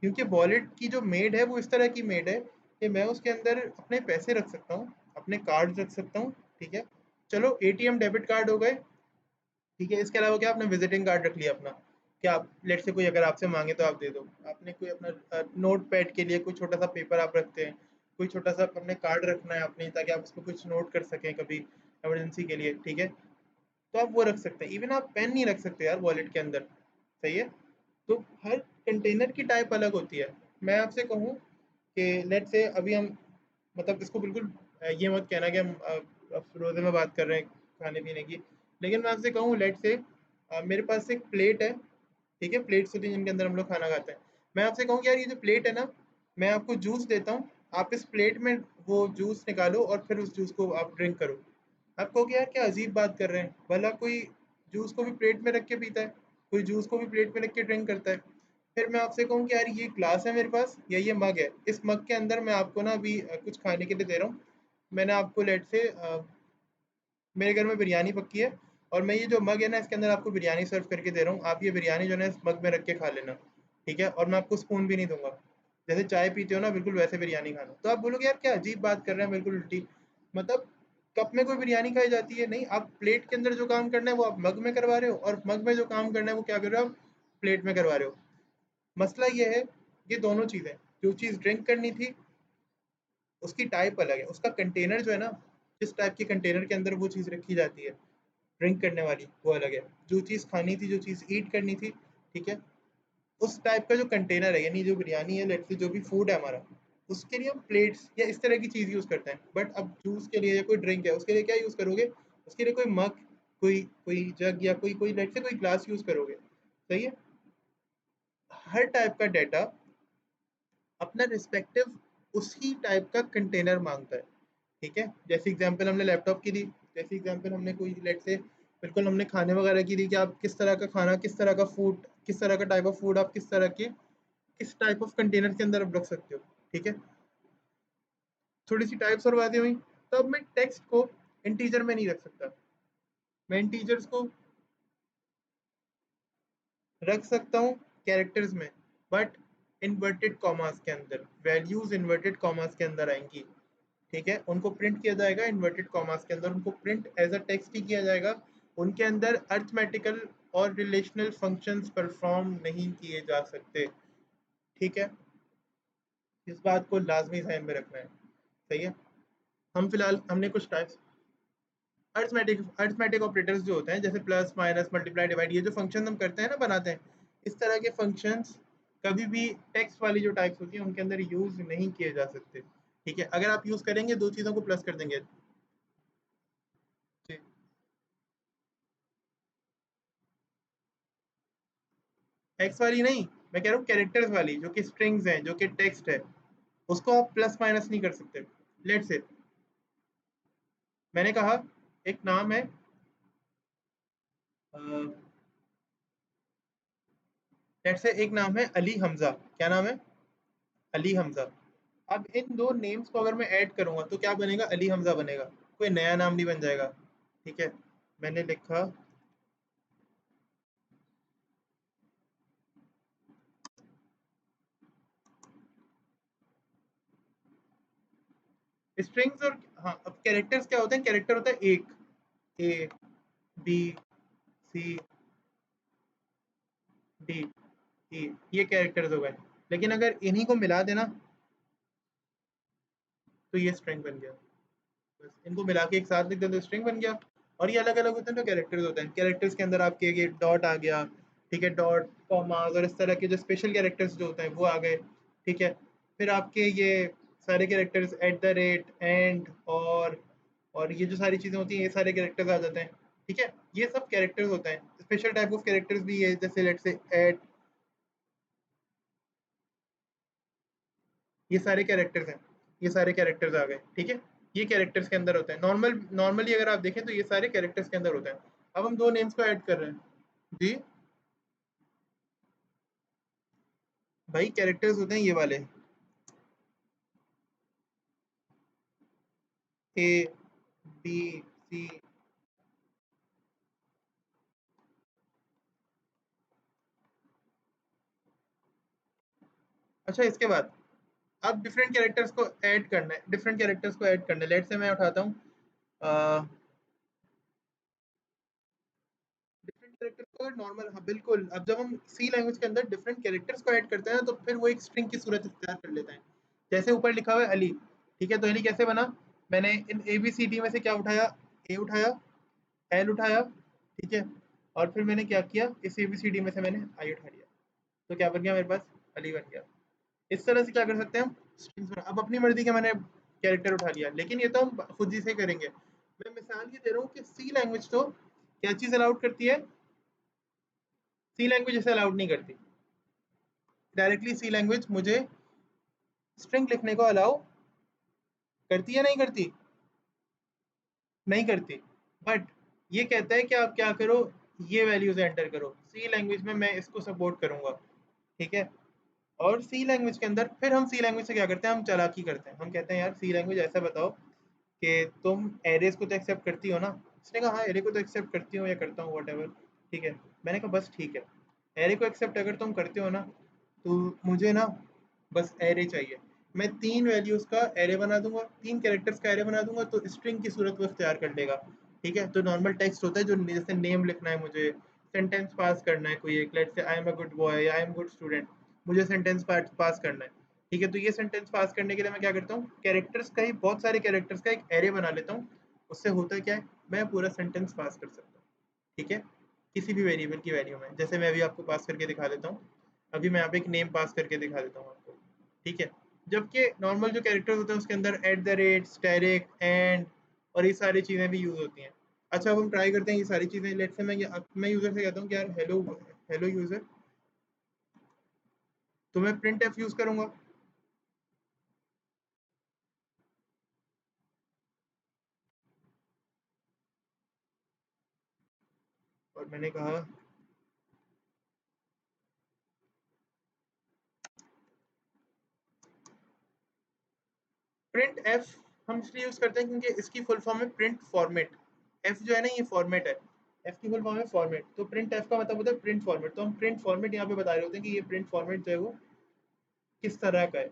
क्योंकि वॉलेट की जो मेड है वो इस तरह की मेड है कि मैं उसके अंदर अपने पैसे रख सकता हूँ, अपने कार्ड रख सकता हूँ। ठीक है। चलो एटीएम डेबिट कार्ड हो गए। ठीक है, इसके अलावा क्या, आपने विजिटिंग कार्ड रख लिया अपना, क्या आप लेट से कोई अगर आपसे मांगे तो आप दे दो। आपने कोई अपना नोट पैड के लिए कोई छोटा सा पेपर आप रखते हैं, कोई छोटा सा अपने कार्ड रखना है आपने, ताकि आप उसको कुछ नोट कर सकें कभी इमरजेंसी के लिए। ठीक है, तो आप वो रख सकते हैं। इवन आप पेन नहीं रख सकते यार वॉलेट के अंदर। सही है। तो हर कंटेनर की टाइप अलग होती है। मैं आपसे कहूँ कि लेट से अभी हम, मतलब इसको बिल्कुल ये मत कहना कि हम रोज़े में बात कर रहे हैं खाने पीने की। लेकिन मैं आपसे कहूँ, लेट से मेरे पास एक प्लेट है। ठीक है, प्लेट्स होती हैं जिनके अंदर हम लोग खाना खाते हैं। मैं आपसे कहूँ कि यार ये जो प्लेट है ना, मैं आपको जूस देता हूँ, आप इस प्लेट में वो जूस निकालो और फिर उस जूस को आप ड्रिंक करो। आप कहोगे यार क्या अजीब बात कर रहे हैं, भला कोई जूस को भी प्लेट में रख के पीता है, कोई जूस को भी प्लेट में रख के ड्रिंक करता है। फिर मैं आपसे कहूँ कि यार ये ग्लास है मेरे पास, या ये मग है, इस मग के अंदर मैं आपको ना अभी कुछ खाने के लिए दे रहा हूँ। मैंने आपको लेट से मेरे घर में बिरयानी पक्की है, और मैं ये जो मग है ना, इसके अंदर आपको बिरयानी सर्व करके दे रहा हूँ। आप ये बिरयानी जो है ना इस मग में रख के खा लेना। ठीक है, और मैं आपको स्पून भी नहीं दूंगा। जैसे चाय पीते हो ना, बिल्कुल वैसे बिरयानी खाना। तो आप बोलोगे यार क्या अजीब बात कर रहे हैं, बिल्कुल उल्टी। मतलब कप में कोई बिरयानी खाई जाती है? नहीं, आप प्लेट के अंदर जो काम करना है वो आप मग में करवा रहे हो, और मग में जो काम करना है वो क्या कर रहे हो, आप प्लेट में करवा रहे हो। मसला ये है, ये दोनों चीज़ें, जो चीज़ ड्रिंक करनी थी उसकी टाइप अलग है, उसका कंटेनर जो है ना, जिस टाइप के कंटेनर के अंदर वो चीज़ रखी जाती है ड्रिंक करने वाली, वो अलग है। जो चीज़ खानी थी, जो चीज़ ईट करनी थी, ठीक है, उस टाइप का जो कंटेनर है, यानी जो बिरयानी है, लेट्स से जो भी फूड है हमारा, उसके लिए हम प्लेट्स या इस तरह की चीज़ यूज़ करते हैं। बट अब जूस के लिए या कोई ड्रिंक है, उसके लिए क्या यूज़ करोगे? उसके लिए कोई मग, कोई कोई जग, या कोई कोई लेट्स से कोई ग्लास यूज़ करोगे। सही है। हर टाइप का डाटा अपना रिस्पेक्टिव उसी टाइप का कंटेनर मांगता है। ठीक है, जैसे एग्जांपल हमने लैपटॉप की दी, जैसे एग्जांपल हमने कोई लेट से बिल्कुल हमने खाने वगैरह की दी, कि आप किस तरह का खाना, किस तरह का फूड, किस तरह का टाइप ऑफ फूड आप किस तरह के, किस टाइप ऑफ कंटेनर के अंदर आप रख सकते हो। ठीक है, थोड़ी सी टाइप्स और बातें हुई। तो अब मैं टेक्स्ट को इंटीजर में नहीं रख सकता, मैं इंटीजर्स को रख सकता हूँ कैरेक्टर्स में, बट इन्वर्टेड कॉमास के अंदर, वैल्यूज इन्वर्टेड कॉमास के अंदर आएंगी। ठीक है, उनको प्रिंट किया जाएगा इन्वर्टेड कॉमास के अंदर, उनको प्रिंट एज अ टेक्स्ट ही किया जाएगा, उनके अंदर अर्थमेटिकल और रिलेशनल फंक्शंस परफॉर्म नहीं किए जा सकते। ठीक है, इस बात को लाजमी ध्यान में रखना है। सही है, हम फिलहाल हमने कुछ टाइप्स अर्थमेटिक ऑपरेटर्स जो होते हैं, जैसे प्लस माइनस मल्टीप्लाई डिवाइड, ये जो फंक्शन हम करते हैं ना, बनाते हैं, इस तरह के फंक्शंस कभी भी टेक्स्ट वाली जो टाइप्स होती है उनके अंदर यूज नहीं किए जा सकते। ठीक है, अगर आप यूज करेंगे दो चीज़ों को प्लस कर देंगे। टेक्स्ट वाली नहीं, मैं कह रहा हूँ कैरेक्टर्स वाली जो कि स्ट्रिंग्स हैं, जो कि टेक्स्ट है, उसको आप प्लस माइनस नहीं कर सकते। लेट से मैंने कहा एक नाम है, लेट से एक नाम है अली हमजा। क्या नाम है? अली हमजा। अब इन दो नेम्स को अगर मैं ऐड करूंगा तो क्या बनेगा? अली हमजा बनेगा, कोई नया नाम नहीं बन जाएगा। ठीक है, मैंने लिखा स्ट्रिंग्स और हाँ, अब कैरेक्टर्स क्या होते हैं? कैरेक्टर होता है एक, A B C D E, ये कैरेक्टर्स हो गए। लेकिन अगर इन्हीं को मिला देना तो ये स्ट्रिंग बन गया। बस इनको मिला के एक साथ लिख दो तो स्ट्रिंग बन गया। और ये अलग अलग होते हैं तो कैरेक्टर्स होते हैं। कैरेक्टर्स के अंदर आपके ये डॉट आ गया, ठीक है, डॉट कॉमास और इस तरह के जो स्पेशल कैरेक्टर्स जो होते हैं वो आ गए। ठीक है, फिर आपके ये सारे characters eight the rate and और ये जो सारी चीज़ें होती हैं ये सारे कैरेक्टर्स आ जाते हैं। ठीक है, ये सब कैरेक्टर्स होते हैं। स्पेशल टाइप ऑफ कैरेक्टर्स भी है, जैसे लेट से एट, ये सारे कैरेक्टर्स हैं, ये सारे कैरेक्टर्स आ गए। ठीक है, ये कैरेक्टर्स के अंदर होते हैं। नॉर्मली अगर आप देखें तो ये सारे कैरेक्टर्स के अंदर होते हैं। अब हम दो नेम्स को ऐड कर रहे हैं। जी भाई, कैरेक्टर्स होते हैं ये वाले, ए बी सी। अच्छा, इसके बाद अब डिफरेंट कैरेक्टर्स को ऐड करना है, डिफरेंट कैरेक्टर्स को ऐड करना है। लेट से मैं उठाता हूँ डिफरेंट कैरेक्टर्स को नॉर्मल, हाँ बिल्कुल। अब जब हम सी लैंग्वेज के अंदर डिफरेंट कैरेक्टर्स को ऐड करते हैं तो फिर वो एक स्ट्रिंग की सूरत इख्तियार कर लेता है। जैसे ऊपर लिखा हुआ है अली, ठीक है, तो अली कैसे बना? मैंने इन ए बी सी डी में से क्या उठाया? ए उठाया, एल उठाया, ठीक है, और फिर मैंने क्या किया? इस ए बी सी डी में से मैंने आई उठा लिया, तो क्या बन गया मेरे पास? अली बन गया। इस तरह से क्या कर सकते हैं हम? स्ट्रिंग्स बना। अब अपनी मर्जी का मैंने कैरेक्टर उठा लिया, लेकिन ये तो हम खुद ही से करेंगे। मैं मिसाल ये दे रहा हूँ कि सी लैंग्वेज तो क्या चीज़ अलाउड करती है? सी लैंग्वेज इसे अलाउड नहीं करती। डायरेक्टली सी लैंग्वेज मुझे स्ट्रिंग लिखने को अलाउ करती है, नहीं करती? नहीं करती। बट ये कहता है कि आप क्या करो, ये वैल्यूज एंटर करो। सी लैंग्वेज में मैं इसको सपोर्ट करूंगा। ठीक है, और सी लैंग्वेज के अंदर फिर हम सी लैंग्वेज से क्या करते हैं? हम चालाकी करते हैं। हम कहते हैं यार सी लैंग्वेज ऐसा बताओ कि तुम एरेज को तो एक्सेप्ट करती हो ना? उसने कहा हाँ, एरे को तो एक्सेप्ट करती हूँ या करता हूँ, वट एवर। ठीक है, मैंने कहा बस ठीक है, एरे को एक्सेप्ट अगर तुम करते हो ना तो मुझे ना बस एरे चाहिए। मैं 3 वैल्यूज़ का एरे बना दूँगा, 3 कैरेक्टर्स का एरे बना दूँगा, तो स्ट्रिंग की सूरत वो इख्तियार कर लेगा। ठीक है, तो नॉर्मल टेक्स्ट होता है जो जैसे नेम लिखना है मुझे, सेंटेंस पास करना है कोई एक, let's say I am a good boy या आई एम गुड स्टूडेंट, मुझे सेंटेंस पास करना है। ठीक है, तो ये सेंटेंस पास करने के लिए मैं क्या करता हूँ? कैरेक्टर्स का ही, बहुत सारे कैरेक्टर्स का एक एरे बना लेता हूँ। उससे होता क्या है? मैं पूरा सेंटेंस पास कर सकता हूँ। ठीक है, किसी भी वेरिएबल की वैल्यू में। जैसे मैं अभी आपको पास करके दिखा देता हूँ। अभी मैं यहाँ पे एक नेम पास करके दिखा देता हूँ आपको। ठीक है, जबकि नॉर्मल जो कैरेक्टर्स होते हैं उसके अंदर at the rate, asterisk, and और ये सारी चीज़ें भी यूज़ होती हैं। अच्छा, अब हम ट्राई करते हैं ये सारी चीज़ें। लेट से मैं यूज़र से कहता हूँ कि यार हेलो, हेलो यूज़र, तो मैं प्रिंट एफ यूज़ करूँगा। और मैंने कहा प्रिंट एफ हम इसलिए यूज़ करते हैं क्योंकि इसकी फुल फॉर्म है प्रिंट फॉर्मेट। एफ जो है ना, ये फॉर्मेट है। एफ की फुल फॉर्म है फॉर्मेट, तो प्रिंट एफ का मतलब होता है प्रिंट फॉर्मेट। तो हम प्रिंट फॉर्मेट यहाँ पे बता रहे होते हैं कि ये प्रिंट फॉर्मेट जो है वो किस तरह का है।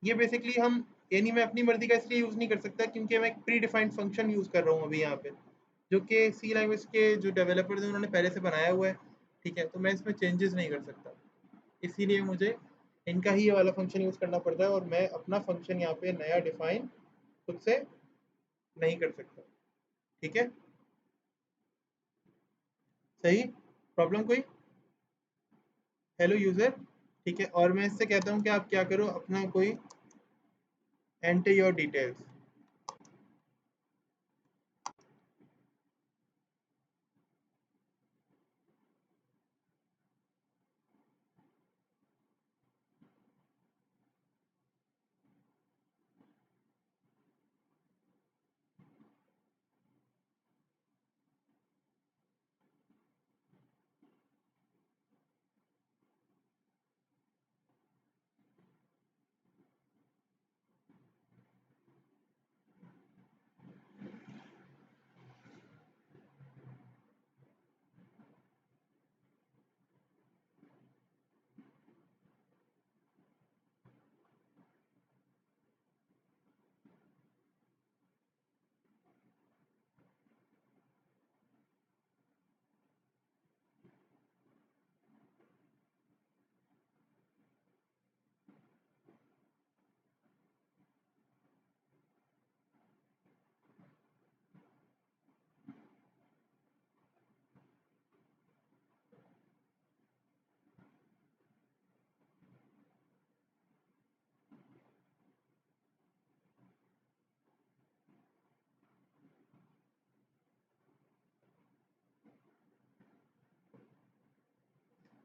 ये बेसिकली हम यानी मैं अपनी मर्जी का इसलिए यूज़ नहीं कर सकता क्योंकि मैं एक प्री डिफाइंड फंक्शन यूज़ कर रहा हूँ अभी यहाँ पे, जो कि सी लैंग्वेज के जो डेवलपर्स हैं उन्होंने पहले से बनाया हुआ है। ठीक है, तो मैं इसमें चेंजेस नहीं कर सकता, इसीलिए मुझे इनका ही ये वाला फंक्शन यूज़ करना पड़ता है और मैं अपना फंक्शन यहाँ पे नया डिफाइन खुद से नहीं कर सकता। ठीक है, सही, प्रॉब्लम कोई? Hello user. ठीक है, और मैं इससे कहता हूँ कि आप क्या करो, अपना कोई एंटर योर डिटेल्स।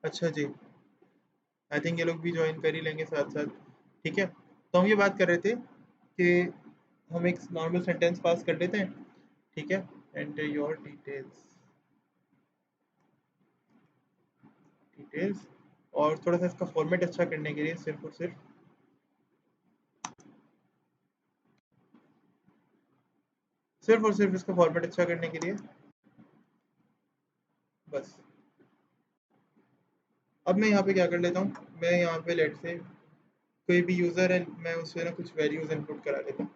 अच्छा जी, आई थिंक ये लोग भी ज्वाइन कर ही लेंगे साथ साथ। ठीक है, तो हम ये बात कर रहे थे कि हम एक नॉर्मल सेंटेंस पास कर लेते हैं। ठीक है, एंटर योर डिटेल्स, डिटेल्स, और थोड़ा सा इसका फॉर्मेट अच्छा करने के लिए सिर्फ और सिर्फ इसका फॉर्मेट अच्छा करने के लिए बस। अब मैं यहाँ पे क्या कर लेता हूँ, मैं यहाँ पे लेट से कोई भी यूज़र है, मैं उससे ना कुछ वैल्यूज़ इनपुट करा लेता हूँ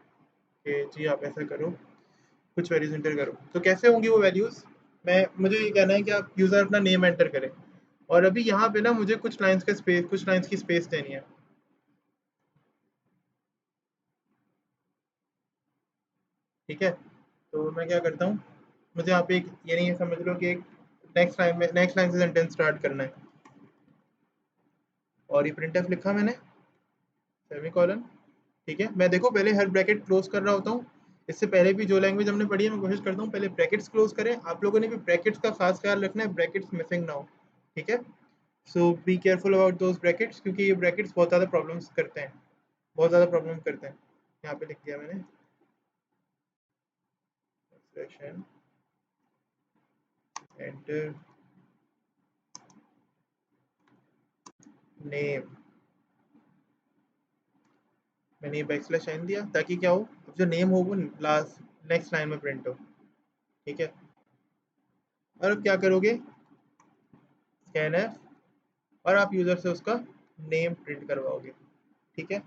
कि जी आप ऐसा करो, कुछ वैल्यूज़ एंटर करो। तो कैसे होंगी वो वैल्यूज़? मैं मुझे ये कहना है कि आप यूज़र अपना नेम एंटर करें, और अभी यहाँ पे ना मुझे कुछ लाइन्स की स्पेस देनी है। ठीक है, तो मैं क्या करता हूँ, मुझे यहाँ पे एक, यानी ये समझ लो कि एक नेक्स्ट लाइन से सेंटेंस स्टार्ट करना है, और ये प्रिंटफ लिखा मैंने, सेमीकोलन। ठीक है, मैं देखो पहले हर ब्रैकेट क्लोज कर रहा होता हूँ। इससे पहले भी जो लैंग्वेज हमने पढ़ी है मैं कोशिश करता हूँ पहले ब्रैकेट्स क्लोज करें। आप लोगों ने भी ब्रैकेट्स का खास ख्याल रखना है, ब्रैकेट्स मिसिंग ना हो। ठीक है, so be careful about those brackets, क्योंकि ये ब्रैकेट्स बहुत ज़्यादा प्रॉब्लम्स करते हैं, बहुत ज़्यादा प्रॉब्लम करते हैं। यहाँ पे लिख दिया मैंने, एक्सप्रेशन एंटर नेम, मैंने ये बैकस्लैश साइन दिया ताकि क्या हो, अब जो नेम हो वो लास्ट नेक्स्ट लाइन में प्रिंट हो। ठीक है, और अब क्या करोगे, स्कैन एफ, और आप यूज़र से उसका नेम प्रिंट करवाओगे। ठीक है,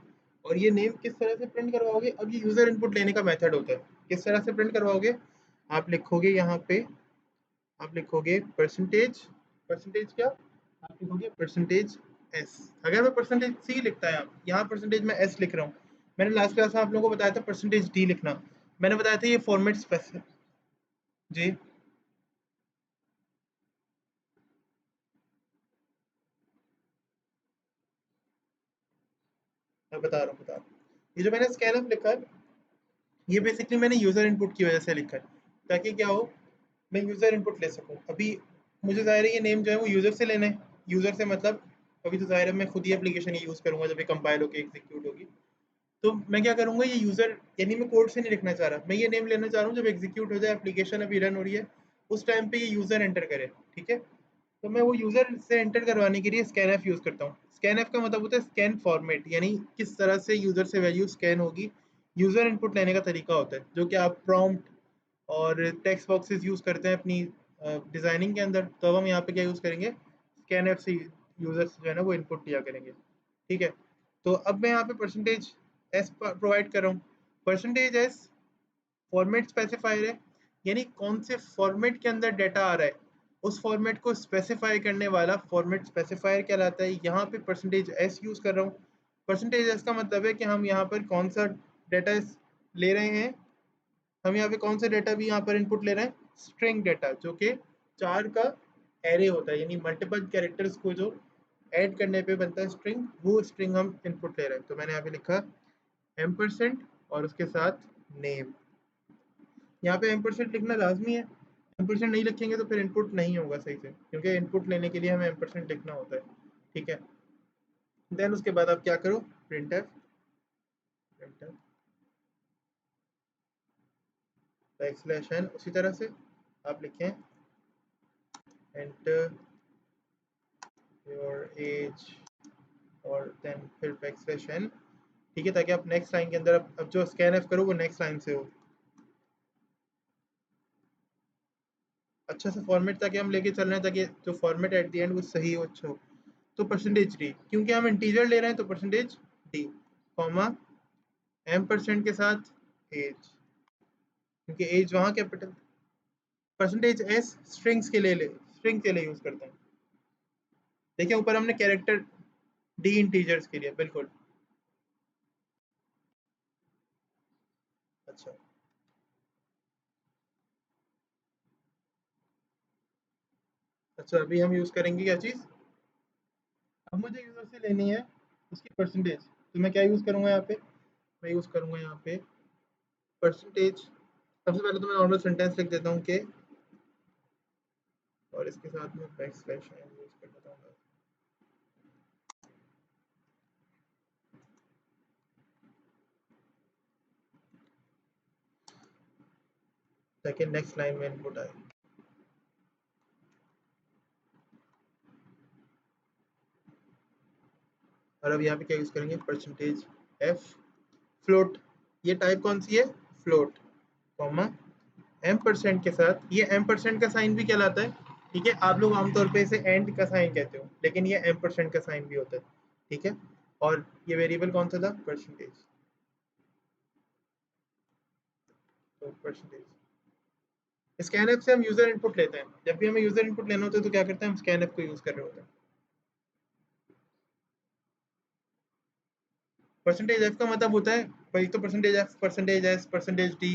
और ये नेम किस तरह से प्रिंट करवाओगे, अब ये यूज़र इनपुट लेने का मेथड होता है। किस तरह से प्रिंट करवाओगे, आप लिखोगे यहाँ पे, आप लिखोगे परसेंटेज, परसेंटेज क्या, आप लिखोगे परसेंटेज एस। अगर मैं परसेंटेज सी लिखता है, यहाँ परसेंटेज में एस लिख रहा हूँ। मैंने लास्ट क्लास में आप लोगों को बताया था परसेंटेज डी लिखना, मैंने बताया था ये फॉर्मेट स्पेसिफिक। जी, मैं बता रहा हूँ, ये जो मैंने स्कैनअप लिखा है, ये बेसिकली मैंने यूज़र इनपुट की वजह से लिखा है, ताकि क्या हो, मैं यूज़र इनपुट ले सकूँ। अभी मुझे ज़ाहिर है ये नेम जो है वो यूज़र से लेना है, यूज़र से मतलब अभी तो ज़ाहिर है मैं खुद ही एप्लीकेशन ही यूज़ करूँगा जब ये कंपाइल होकर एग्जीक्यूट होगी। तो मैं क्या करूँगा, ये यूज़र, यानी मैं कोड से नहीं लिखना चाह रहा, मैं ये नेम लेना चाह रहा हूँ, जब एग्जीक्यूट हो जाए एप्लीकेशन अभी रन हो रही है उस टाइम पे ये यूज़र एंटर करे। ठीक है, तो मैं वो यूज़र से एंटर करवाने के लिए स्कैनएफ यूज़ करता हूँ। स्कैनएफ का मतलब होता है स्कैन फॉर्मेट, यानी किस तरह से यूज़र से वैल्यू स्कैन होगी, यूज़र इनपुट लेने का तरीका होता है, जो कि आप प्रॉम्प्ट और टेक्स्ट बॉक्सेस यूज़ करते हैं अपनी डिज़ाइनिंग के अंदर। तो अब हम यहाँ पे क्या यूज़ करेंगे, स्कैनएफ से यूज़र्स जो है ना वो इनपुट दिया करेंगे। ठीक है, तो अब मैं यहाँ पे परसेंटेज एस प्रोवाइड कर रहा हूँ। परसेंटेज एस फॉर्मेट स्पेसिफायर है, यानी कौन से फॉर्मेट के अंदर डाटा आ रहा है उस फॉर्मेट को स्पेसिफाई करने वाला फॉर्मेट स्पेसिफायर कहलाता है। यहाँ पे परसेंटेज एस यूज कर रहा हूँ। परसेंटेज एस का मतलब है कि हम यहाँ पर कौन सा डाटा ले रहे हैं, हम यहाँ पे कौन सा डाटा भी यहाँ पर इनपुट ले रहे हैं, स्ट्रिंग डाटा, जो कि 4 का एरे होता है, यानी मल्टीपल कैरेक्टर्स को जो ऐड करने पे बनता है स्ट्रिंग, वो स्ट्रिंग हम इनपुट ले रहे हैं। तो मैंने यहाँ पे लिखा एम्परसेंड और उसके साथ नेम। यहाँ पे एम्परसेंड लिखना लाजमी है, एम्परसेंड नहीं लिखेंगे तो फिर इनपुट नहीं होगा सही से, क्योंकि इनपुट लेने के लिए हमें एम्परसेंड लिखना होता है। ठीक है, देन उसके बाद आप क्या करो, प्रिंटफ प्रिंटफ बैकस्लैश एन, उसी तरह से आप लिखें एंटर योर एज और देन फिर बैकस्लैश एन। ठीक है, ताकि आप नेक्स्ट लाइन के अंदर अब जो स्कैन एफ करो वो नेक्स्ट लाइन से हो, अच्छा सा फॉर्मेट ताकि हम लेके चल रहे हैं, ताकि जो फॉर्मेट एट द एंड वो सही हो, अच्छा हो। तो परसेंटेज डी, क्योंकि हम इंटीजर ले रहे हैं तो percentage D, comma M percent के साथ एज, क्योंकि एज वहाँ कैपिटल। परसेंटेज एस स्ट्रिंग्स के लिए स्ट्रिंग के लिए यूज करते हैं। देखिए ऊपर हमने कैरेक्टर डी इंटीजर्स के लिए, बिल्कुल। अच्छा अच्छा, अभी हम यूज करेंगे क्या चीज, अब मुझे यूजर से लेनी है उसकी परसेंटेज, तो मैं क्या यूज करूंगा यहाँ पे, मैं यूज करूंगा यहाँ पे परसेंटेज। सबसे पहले तो मैं नॉर्मल सेंटेंस लिख देता हूँ कि, और इसके साथ में बैक स्लैश एन यूज कर देता हूँ। ताकि नेक्स्ट लाइन में इनपुट आए। और अब यहाँ पे क्या यूज करेंगे, परसेंटेज एफ फ्लोट, ये टाइप कौन सी है, फ्लोट, कॉमा एम परसेंट के साथ, ये एम परसेंट का साइन भी कहलाता है। ठीक है, आप लोग आमतौर पे इसे एंड का साइन कहते हो, लेकिन ये एम परसेंट का साइन भी होता है। ठीक है, और ये वेरिएबल कौन सा था, परसेंटेज, तो परसेंटेज। स्कैनएफ से हम यूजर इनपुट लेते हैं, जब भी हमें यूजर इनपुट लेना होता है तो क्या करते हैं, हम स्कैनएफ को यूज कर रहे होते हैं। परसेंटेज एफ का मतलब होता है भाई, तो percentage F, percentage S, percentage D,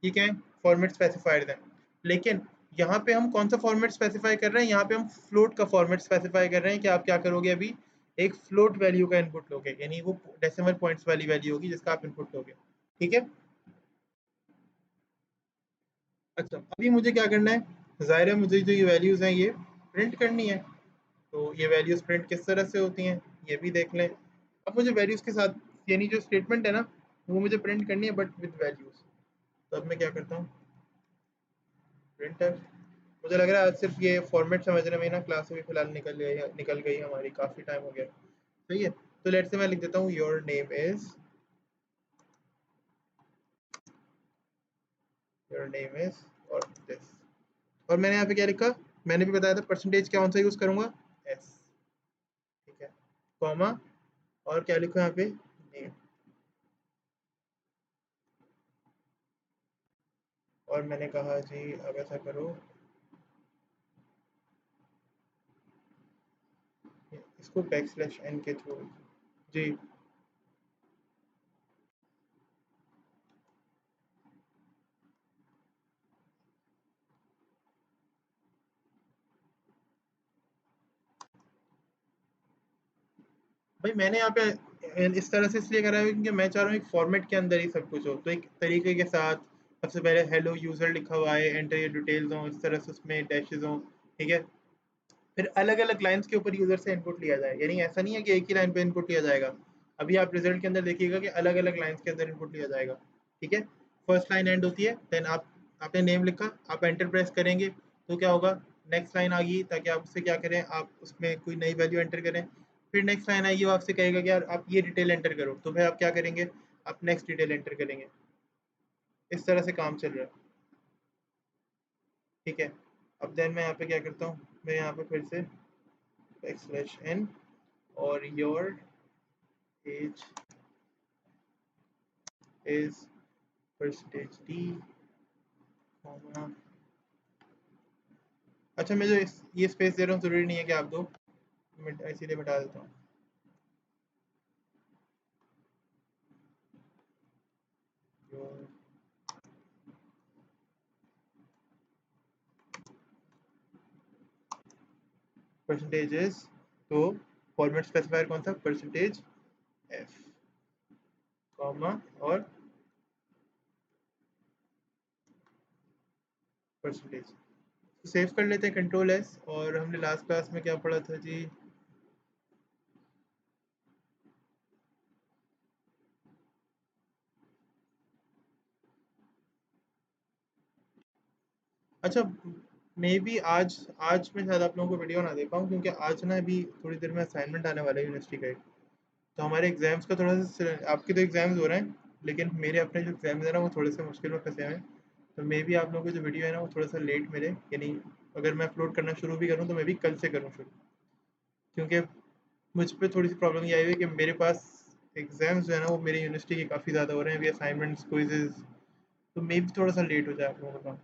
ये क्या है, फॉर्मेट स्पेसिफाइड है। लेकिन यहाँ पे हम कौन सा फॉर्मेट स्पेसिफाई कर रहे हैं, यहाँ पे हम फ्लोट का फॉर्मेट स्पेसिफाई कर रहे हैं कि आप क्या करोगे, अभी एक फ्लोट वैल्यू का इनपुट लोगे, यानी वो डेसिमल पॉइंट्स वाली वैल्यू होगी जिसका आप इनपुट लोगे। ठीक है, अच्छा अभी मुझे क्या करना है, जाहिर है मुझे जो ये वैल्यूज हैं ये प्रिंट करनी है। तो ये वैल्यूज प्रिंट किस तरह से होती हैं ये भी देख लें। अब मुझे वैल्यूज के साथ, यानी जो स्टेटमेंट है ना, वो मुझे प्रिंट करनी है बट विद वैल्यूज। तो अब मैं क्या करता हूँ, प्रिंटर। मुझे लग रहा है आज सिर्फ ये फॉर्मेट समझने में ही ना क्लास भी फिलहाल निकल गई हमारी, काफ़ी टाइम हो गया। सही है, तो लेट से मैं लिख देता हूँ your name is, your name is और दिस। और मैंने यहाँ पे क्या लिखा, मैंने भी बताया था परसेंटेज क्या कौन सा यूज़ करूँगा, एस। ठीक है, कॉमा, और क्या लिखा यहाँ पे, नेम। और मैंने कहा जी अब ऐसा करो, इसको बैक स्लैश एन के थ्रू, जी भाई मैंने यहाँ पे इस तरह से इसलिए करा है क्योंकि मैं चाह रहा हूँ एक फॉर्मेट के अंदर ही सब कुछ हो, तो एक तरीके के साथ। सबसे पहले हेलो यूजर लिखा हुआ है, एंटर योर डिटेल्स हो, इस तरह से उसमें डैशेज हो। ठीक है, फिर अलग अलग लाइंस के ऊपर यूजर से इनपुट लिया जाए, यानी ऐसा नहीं है कि एक ही लाइन पे इनपुट लिया जाएगा। अभी आप रिजल्ट के अंदर देखिएगा कि अलग अलग लाइंस के अंदर इनपुट लिया जाएगा। ठीक है, फर्स्ट लाइन एंड होती है, देन आप आपने नेम लिखा, आप एंटर प्रेस करेंगे तो क्या होगा, नेक्स्ट लाइन आ गई, ताकि आप उससे क्या करें, आप उसमें कोई नई वैल्यू एंटर करें। फिर नेक्स्ट लाइन आएगी, वो आपसे कहेगा कि यार आप ये डिटेल एंटर करो, तो फिर आप क्या करेंगे, आप नेक्स्ट डिटेल एंटर करेंगे। इस तरह से काम चल रहा है। ठीक है, अब देन मैं यहाँ पे क्या करता हूँ, मैं यहाँ पे फिर से \n और your age is percentage D comma, अच्छा मैं जो ये स्पेस दे रहा हूँ जरूरी नहीं है कि आप दो, मैं इसीलिए मिटा देता हूँ। परसेंटेजेस, तो फॉर्मेट स्पेसिफायर कौन सा, परसेंटेज एफ कॉमा और परसेंटेज। सेव कर लेते हैं कंट्रोल एस। और हमने लास्ट क्लास में क्या पढ़ा था जी, अच्छा मे बी आज आज मैं शायद आप लोगों को वीडियो ना दे पाऊँ, क्योंकि आज ना अभी थोड़ी देर में असाइनमेंट आने वाला है यूनिवर्सिटी का एक। तो हमारे एग्जाम्स का थोड़ा सा, आपके तो एग्जाम्स हो रहे हैं लेकिन मेरे अपने जो एग्जाम्स हैं ना वो थोड़े से मुश्किल में फंसे हुए हैं। तो मे बी आप लोगों को जो वीडियो है ना वो थोड़ा सा लेट मिले, यानी अगर मैं अपलोड करना शुरू भी करूँ तो मैं भी कल से करूँ शुरू, क्योंकि मुझ पे थोड़ी सी प्रॉब्लम ये आई हुई है कि मेरे पास एग्जाम्स जो है ना वो मेरी यूनिवर्सिटी के काफ़ी ज़्यादा हो रहे हैं अभी, असाइनमेंट्स क्विजेज। तो मे भी थोड़ा सा लेट हो जाए आप लोगों का।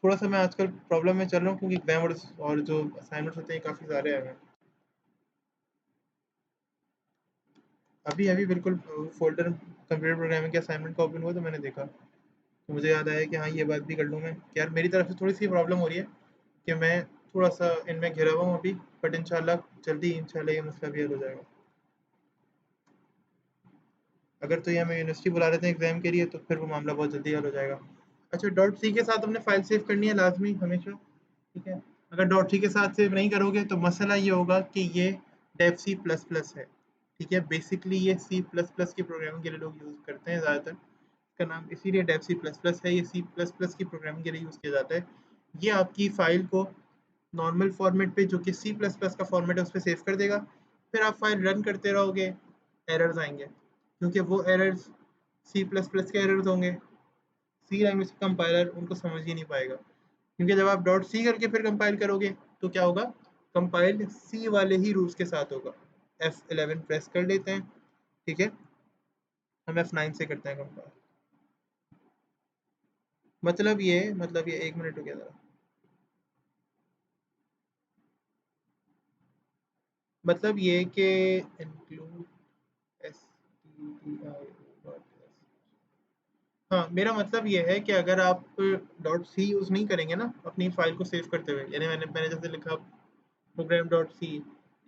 थोड़ा सा मैं आजकल प्रॉब्लम में चल रहा हूँ क्योंकि एग्जाम और जो असाइनमेंट्स होते हैं काफ़ी सारे आ गए हैं। अभी अभी बिल्कुल फोल्डर कंप्यूटर प्रोग्रामिंग के असाइनमेंट का ओपन हुआ तो मैंने देखा, तो मुझे याद आया कि हाँ ये बात भी कर लूँ मैं कि यार मेरी तरफ से थोड़ी सी प्रॉब्लम हो रही है कि मैं थोड़ा सा इनमें घिरा हुआ हूँ अभी, बट इंशाल्लाह जल्दी इंशाल्लाह ये मसला भी हल हो जाएगा। अगर तो ये हमें यूनिवर्सिटी बुला लेते हैं एग्जाम के लिए तो फिर वो मामला बहुत जल्दी हल हो जाएगा। अच्छा डॉट सी के साथ हमने फाइल सेव करनी है लाजमी हमेशा, ठीक है। अगर डॉट सी के साथ सेव नहीं करोगे तो मसला ये होगा कि ये डेव सी प्लस प्लस है, ठीक है। बेसिकली ये सी प्लस प्लस की प्रोग्रामिंग के लिए लोग यूज़ करते हैं ज़्यादातर, इसका नाम इसीलिए डेव सी प्लस प्लस है, ये सी प्लस प्लस की प्रोग्रामिंग के लिए यूज़ किया जाता है। ये आपकी फ़ाइल को नॉर्मल फॉर्मेट पे जो कि सी प्लस प्लस का फॉर्मेट है उस पर सेव कर देगा। फिर आप फाइल रन करते रहोगे, एरर्स आएंगे क्योंकि वो एरर्स सी प्लस प्लस के एरर्स होंगे। सी लैंग्वेज का कंपाइलर उनको समझ ही नहीं पाएगा, क्योंकि जब आप डॉट सी करके फिर कंपाइल करोगे तो क्या होगा, कंपाइल सी वाले ही रूल्स के साथ होगा। F11 प्रेस कर लेते हैं, ठीक है। हम F9 से करते हैं कंपाइल। मतलब ये एक मिनट हो गया था। मतलब ये कि इंक्लूड एस टी आई, हाँ मेरा मतलब ये है कि अगर आप डॉट सी यूज़ नहीं करेंगे ना अपनी फाइल को सेव करते हुए, यानी मैंने मैंने जैसे लिखा प्रोग्राम डॉट सी,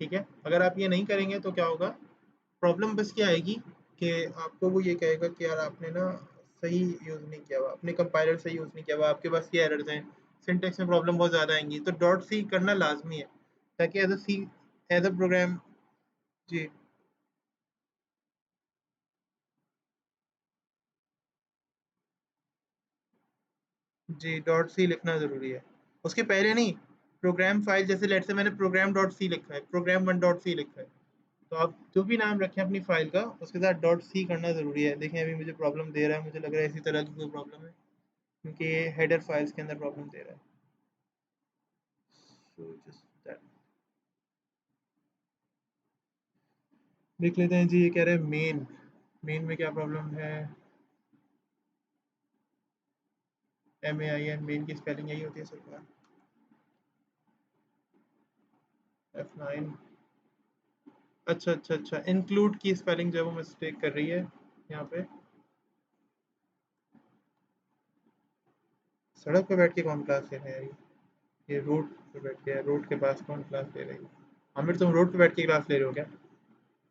ठीक है। अगर आप ये नहीं करेंगे तो क्या होगा, प्रॉब्लम बस क्या आएगी कि आपको वो ये कहेगा कि यार आपने ना सही यूज़ नहीं किया हुआ, आपने कंपाइलर सही यूज़ नहीं किया हुआ, आपके पास ये एरर्स हैं, सिंटेक्स में प्रॉब्लम बहुत ज़्यादा आएंगी। तो डॉट सी करना लाजमी है ताकि as a C, as a program. जी जी, डॉट सी लिखना ज़रूरी है। उसके पहले नहीं, प्रोग्राम फाइल जैसे लेट से मैंने प्रोग्राम डॉट सी लिखा है, प्रोग्राम वन डॉट सी लिखा है, तो आप जो भी नाम रखें अपनी फाइल का उसके साथ डॉट सी करना ज़रूरी है। देखें अभी मुझे प्रॉब्लम दे रहा है, मुझे लग रहा है इसी तरह की कोई प्रॉब्लम है क्योंकि ये हेडर फाइल्स के अंदर प्रॉब्लम दे रहा है। So just that. देख लेते हैं जी, ये कह रहे हैं मेन, मेन में क्या प्रॉब्लम है। MAIN, मेन की स्पेलिंग यही होती है सरकार। F9, अच्छा अच्छा अच्छा, इंक्लूड की स्पेलिंग जो है वो मिस्टेक कर रही है यहाँ पे। सड़क पे बैठ के कौन क्लास ले रहा है ये रोड पे बैठ के, रोड के पास कौन क्लास ले रही है। आमिर तुम रोड पे बैठ के क्लास ले रहे हो क्या।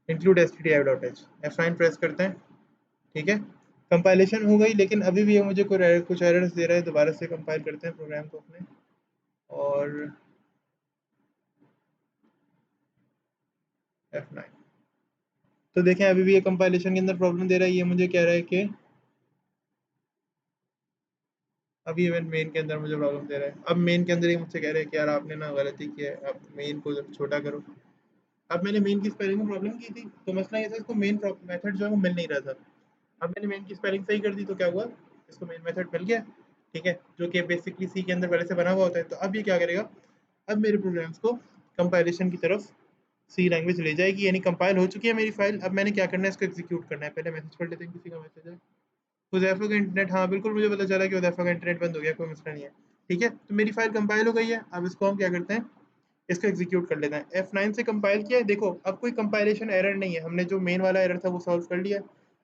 Include S T D I dot H, F9 press करते हैं, ठीक है। कंपाइलेशन हो गई लेकिन अभी भी ये मुझे कुछ एरर्स दे रहा है, दोबारा से कंपाइल करते हैं प्रोग्राम को अपने। और F9, तो देखें अभी भी ये कंपाइलेशन के अंदर प्रॉब्लम दे रहा है। ये मुझे कह रहा है कि अभी इवन मेन के अंदर मुझे प्रॉब्लम दे रहा है। अब मेन के अंदर ही मुझसे कह रहे हैं कि यार आपने ना गलती की है, आप मेन को छोटा करो। अब मैंने मेन की स्पेलिंग में प्रॉब्लम की थी तो मसला ये था, इसको मेन मेथड जो है वो मिल नहीं रहा था। अब मैंने मेन की स्पेलिंग सही कर दी तो क्या हुआ, इसको मेन मेथड मिल गया, ठीक है, जो कि बेसिकली सी के अंदर पहले से बना हुआ होता है। तो अब ये क्या करेगा, अब मेरे प्रोग्राम्स को कंपाइलेशन की तरफ सी लैंग्वेज ले जाएगी, यानी कंपाइल हो चुकी है मेरी फाइल। अब मैंने क्या करना है, इसको एग्जीक्यूट करना है। पहले मैसेज पढ़ लेते हैं, किसी का मैसेज है। हुज़ैफा का इंटरनेट, हाँ बिल्कुल मुझे पता चला कि हुज़ैफा का इंटरनेट बंद हो गया, कोई मसला नहीं है। ठीक है, तो मेरी फाइल कंपाइल हो गई है। अब इसको हम क्या करते हैं, इसको एग्जीक्यूट कर लेते हैं। F9 से कंपाइल किया है, देखो अब कोई कंपाइलेशन एरर नहीं है, हमने जो मेन वाला एरर था वो सॉल्व कर लिया।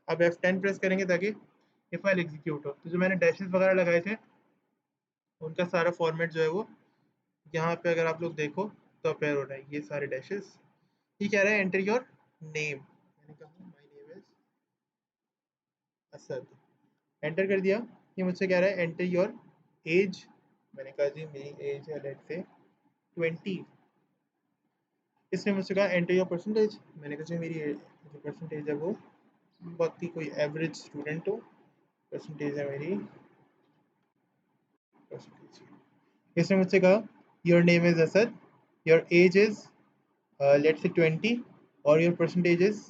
अब F10 प्रेस करेंगे ताकि ये फाइल एग्जीक्यूट हो। तो जो मैंने डैशेस वगैरह लगाए थे उनका सारा फॉर्मेट जो है वो यहाँ पे अगर आप लोग देखो तो अपेयर हो रहा है, ये सारे डैशेस। ये कह रहा है एंटर योर नेम, मैंने कहा my name is Asad, enter कर दिया। ये मुझसे कह रहा है एंटर योर एज, मैंने कहा जी मेरी एज है लेट्स से 20। इसने मुझसे कहा एंटर योर परसेंटेज, मैंने कहा जी मेरी जो परसेंटेज है वो बहुत ही कोई एवरेज स्टूडेंट हो, परसेंटेज है मेरी परसेंटेज। इसने मुझसे कहा your name is Asad, your age is let's से 20 और योर परसेंटेज इज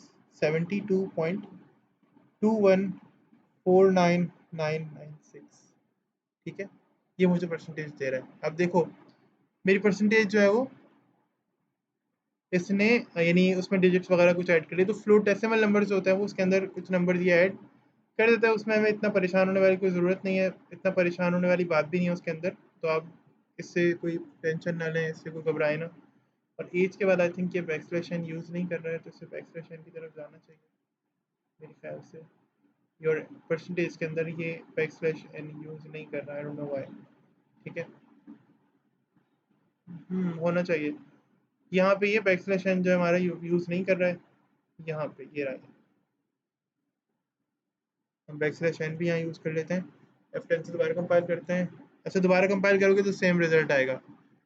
72.214996। ठीक है, ये मुझे परसेंटेज दे रहा है। अब देखो मेरी परसेंटेज जो है वो इसने यानी उसमें डिजिट्स वगैरह कुछ ऐड कर लिए, तो फ्लोट डेसिमल नंबर जो होता है वो उसके अंदर कुछ नंबर ये ऐड कर देता है। उसमें हमें इतना परेशान होने वाली कोई ज़रूरत नहीं है, इतना परेशान होने वाली बात भी नहीं है उसके अंदर। तो आप इससे कोई टेंशन ना लें, इससे कोई घबराए ना। और एज के बाद आई थिंक ये बैकस्लैश एन यूज़ नहीं कर रहा है, तो इससे बैकस्लैश एन की तरफ जाना चाहिए मेरे ख्याल से। योर परसेंटेज के अंदर ये बैकस्लैश एन यूज़ नहीं कर रहा है, आई डोंट नो व्हाई। ठीक है, होना चाहिए। यहाँ पे ये बैकस्लैश एन जो है हमारा यूज़ नहीं कर रहा है, यहाँ पे ये रहा है। हम बैकस्लैश एन भी यहाँ यूज़ कर लेते हैं। F10 से दोबारा कंपाइल करते हैं। अच्छा, दोबारा कंपाइल करोगे तो सेम रिजल्ट आएगा।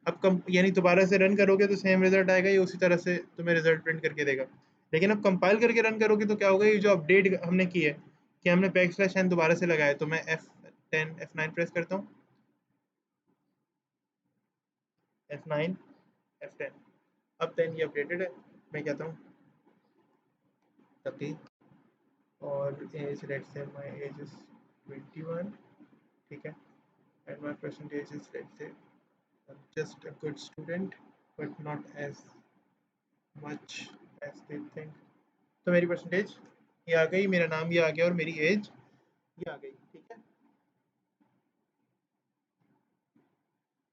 अब कम यानी दोबारा से रन करोगे तो सेम रिजल्ट आएगा, ये उसी तरह से तुम्हें रिजल्ट प्रिंट करके देगा। लेकिन अब कंपाइल करके रन करोगे तो क्या होगा, ये जो अपडेट हमने की है कि हमने बैकस्लैश एन दोबारा से लगाया, तो मैं F10 F9 प्रेस करता हूँ, F9 F10। अब 10 ये अपडेटेड है। मैं कहता हूँ तभी, और as let's say my age is 21। ठीक है, and my percentage is let's say just a good student but not as much as they think। तो मेरी परसेंटेज ये आ गई, मेरा नाम ये आ गया और मेरी एज ये आ गई। ठीक है,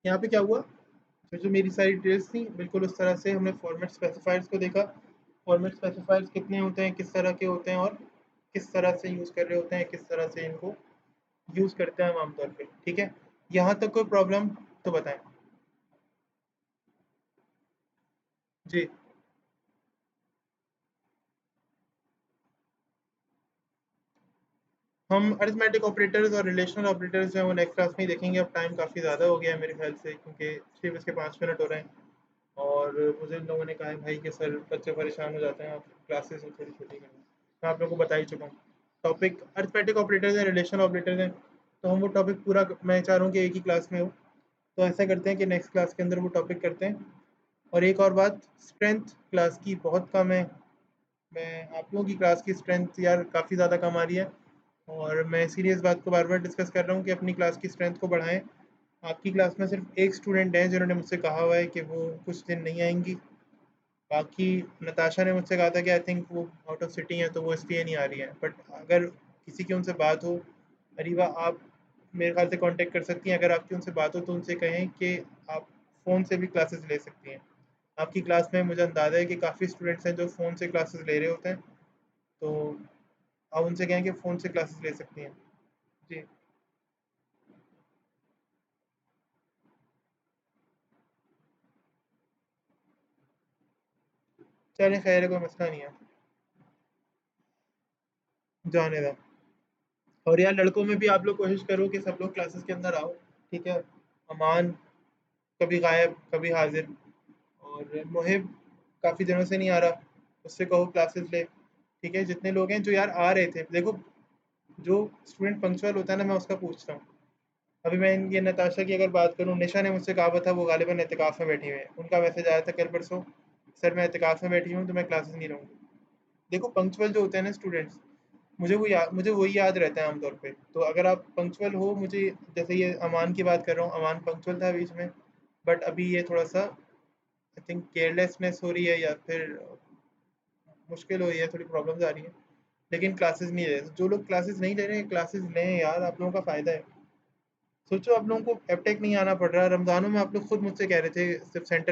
यहाँ पे क्या हुआ, जो मेरी सारी डिटेल्स थी बिल्कुल उस तरह से हमने फॉर्मेट स्पेसिफायर्स को देखा। फॉर्मेट स्पेसिफायर्स कितने होते हैं, किस तरह के होते हैं और किस तरह से यूज़ कर रहे होते हैं, किस तरह से इनको यूज़ करते हैं हम आमतौर पे। ठीक है, यहाँ तक कोई प्रॉब्लम तो बताएं जी। हम अरिथमेटिक ऑपरेटर्स और रिलेशनल ऑपरेटर्स जो हैं वो नेक्स्ट क्लास में ही देखेंगे। अब टाइम काफ़ी ज़्यादा हो गया है मेरे ख्याल से, क्योंकि 6:05 हो रहे हैं और मुझे इन लोगों ने कहा है भाई कि सर बच्चे परेशान हो जाते हैं, आप क्लासेस थोड़ी छोटी करें। मैं आप लोगों को बता ही चुका हूँ। टॉपिक अरिथमेटिक ऑपरेटर्स हैं, रिलेशनल ऑपरेटर्स हैं, तो हम वो टॉपिक पूरा मैं चाह रहा हूँ कि एक ही क्लास में हो। तो ऐसा करते हैं कि नेक्स्ट क्लास के अंदर वो टॉपिक करते हैं। और एक और बात, स्ट्रेंथ क्लास की बहुत कम है। मैं आप लोगों की क्लास की स्ट्रेंथ यार काफ़ी ज़्यादा कम आ रही है, और मैं इसीलिए इस बात को बार बार डिस्कस कर रहा हूँ कि अपनी क्लास की स्ट्रेंथ को बढ़ाएं। आपकी क्लास में सिर्फ एक स्टूडेंट है जिन्होंने मुझसे कहा हुआ है कि वो कुछ दिन नहीं आएंगी। बाकी नताशा ने मुझसे कहा था कि आई थिंक वो आउट ऑफ सिटी हैं, तो वो इसलिए नहीं आ रही हैं। बट अगर किसी की उनसे बात हो, अरीबा आप मेरे ख्याल से कांटेक्ट कर सकती हैं। अगर आपकी उनसे बात हो तो उनसे कहें कि आप फ़ोन से भी क्लासेस ले सकती हैं। आपकी क्लास में मुझे अंदाज़ा है कि काफ़ी स्टूडेंट्स हैं जो फ़ोन से क्लासेस ले रहे होते हैं, तो आप उनसे कहें कि फ़ोन से क्लासेस ले सकती हैं जी। चलें खैर है, कोई मसला नहीं है, जाने दें। और यार लड़कों में भी आप लोग कोशिश करो कि सब लोग क्लासेस के अंदर आओ। ठीक है, अमान कभी गायब कभी हाजिर, और मुहिब काफ़ी दिनों से नहीं आ रहा, उससे कहो क्लासेस ले। ठीक है, जितने लोग हैं जो यार आ रहे थे, देखो जो स्टूडेंट पंक्चुअल होता है ना मैं उसका पूछता हूँ। अभी मैं ये नताशा की अगर बात करूँ, निशा ने मुझसे कहा था, वो गालिबन एतिकाफ़ में बैठी हुई है, उनका मैसेज आया था कल परसों, सर मैं एतिकाफ़ में बैठी हूँ तो मैं क्लासेस नहीं लूँगी। देखो पंक्चुअल जो होते हैं ना स्टूडेंट्स, मुझे वही याद रहता है आमतौर पे। तो अगर आप पंक्चुअल हो, मुझे जैसे ये अमान की बात कर रहा हूँ, अमान पंक्चुअल था बीच में, बट अभी ये थोड़ा सा आई थिंक केयरलेसनेस हो रही है या फिर मुश्किल हो रही है, थोड़ी प्रॉब्लम्स आ रही हैं, लेकिन क्लासेस नहीं ले रहे। जो लोग क्लासेस नहीं ले रहे हैं क्लासेस लें यार, आप लोगों का फ़ायदा है। सोचो आप लोगों को एबटेक नहीं आना पड़ रहा, रमज़ानों में आप लोग खुद मुझसे कह रहे थे सिर्फ सेंटर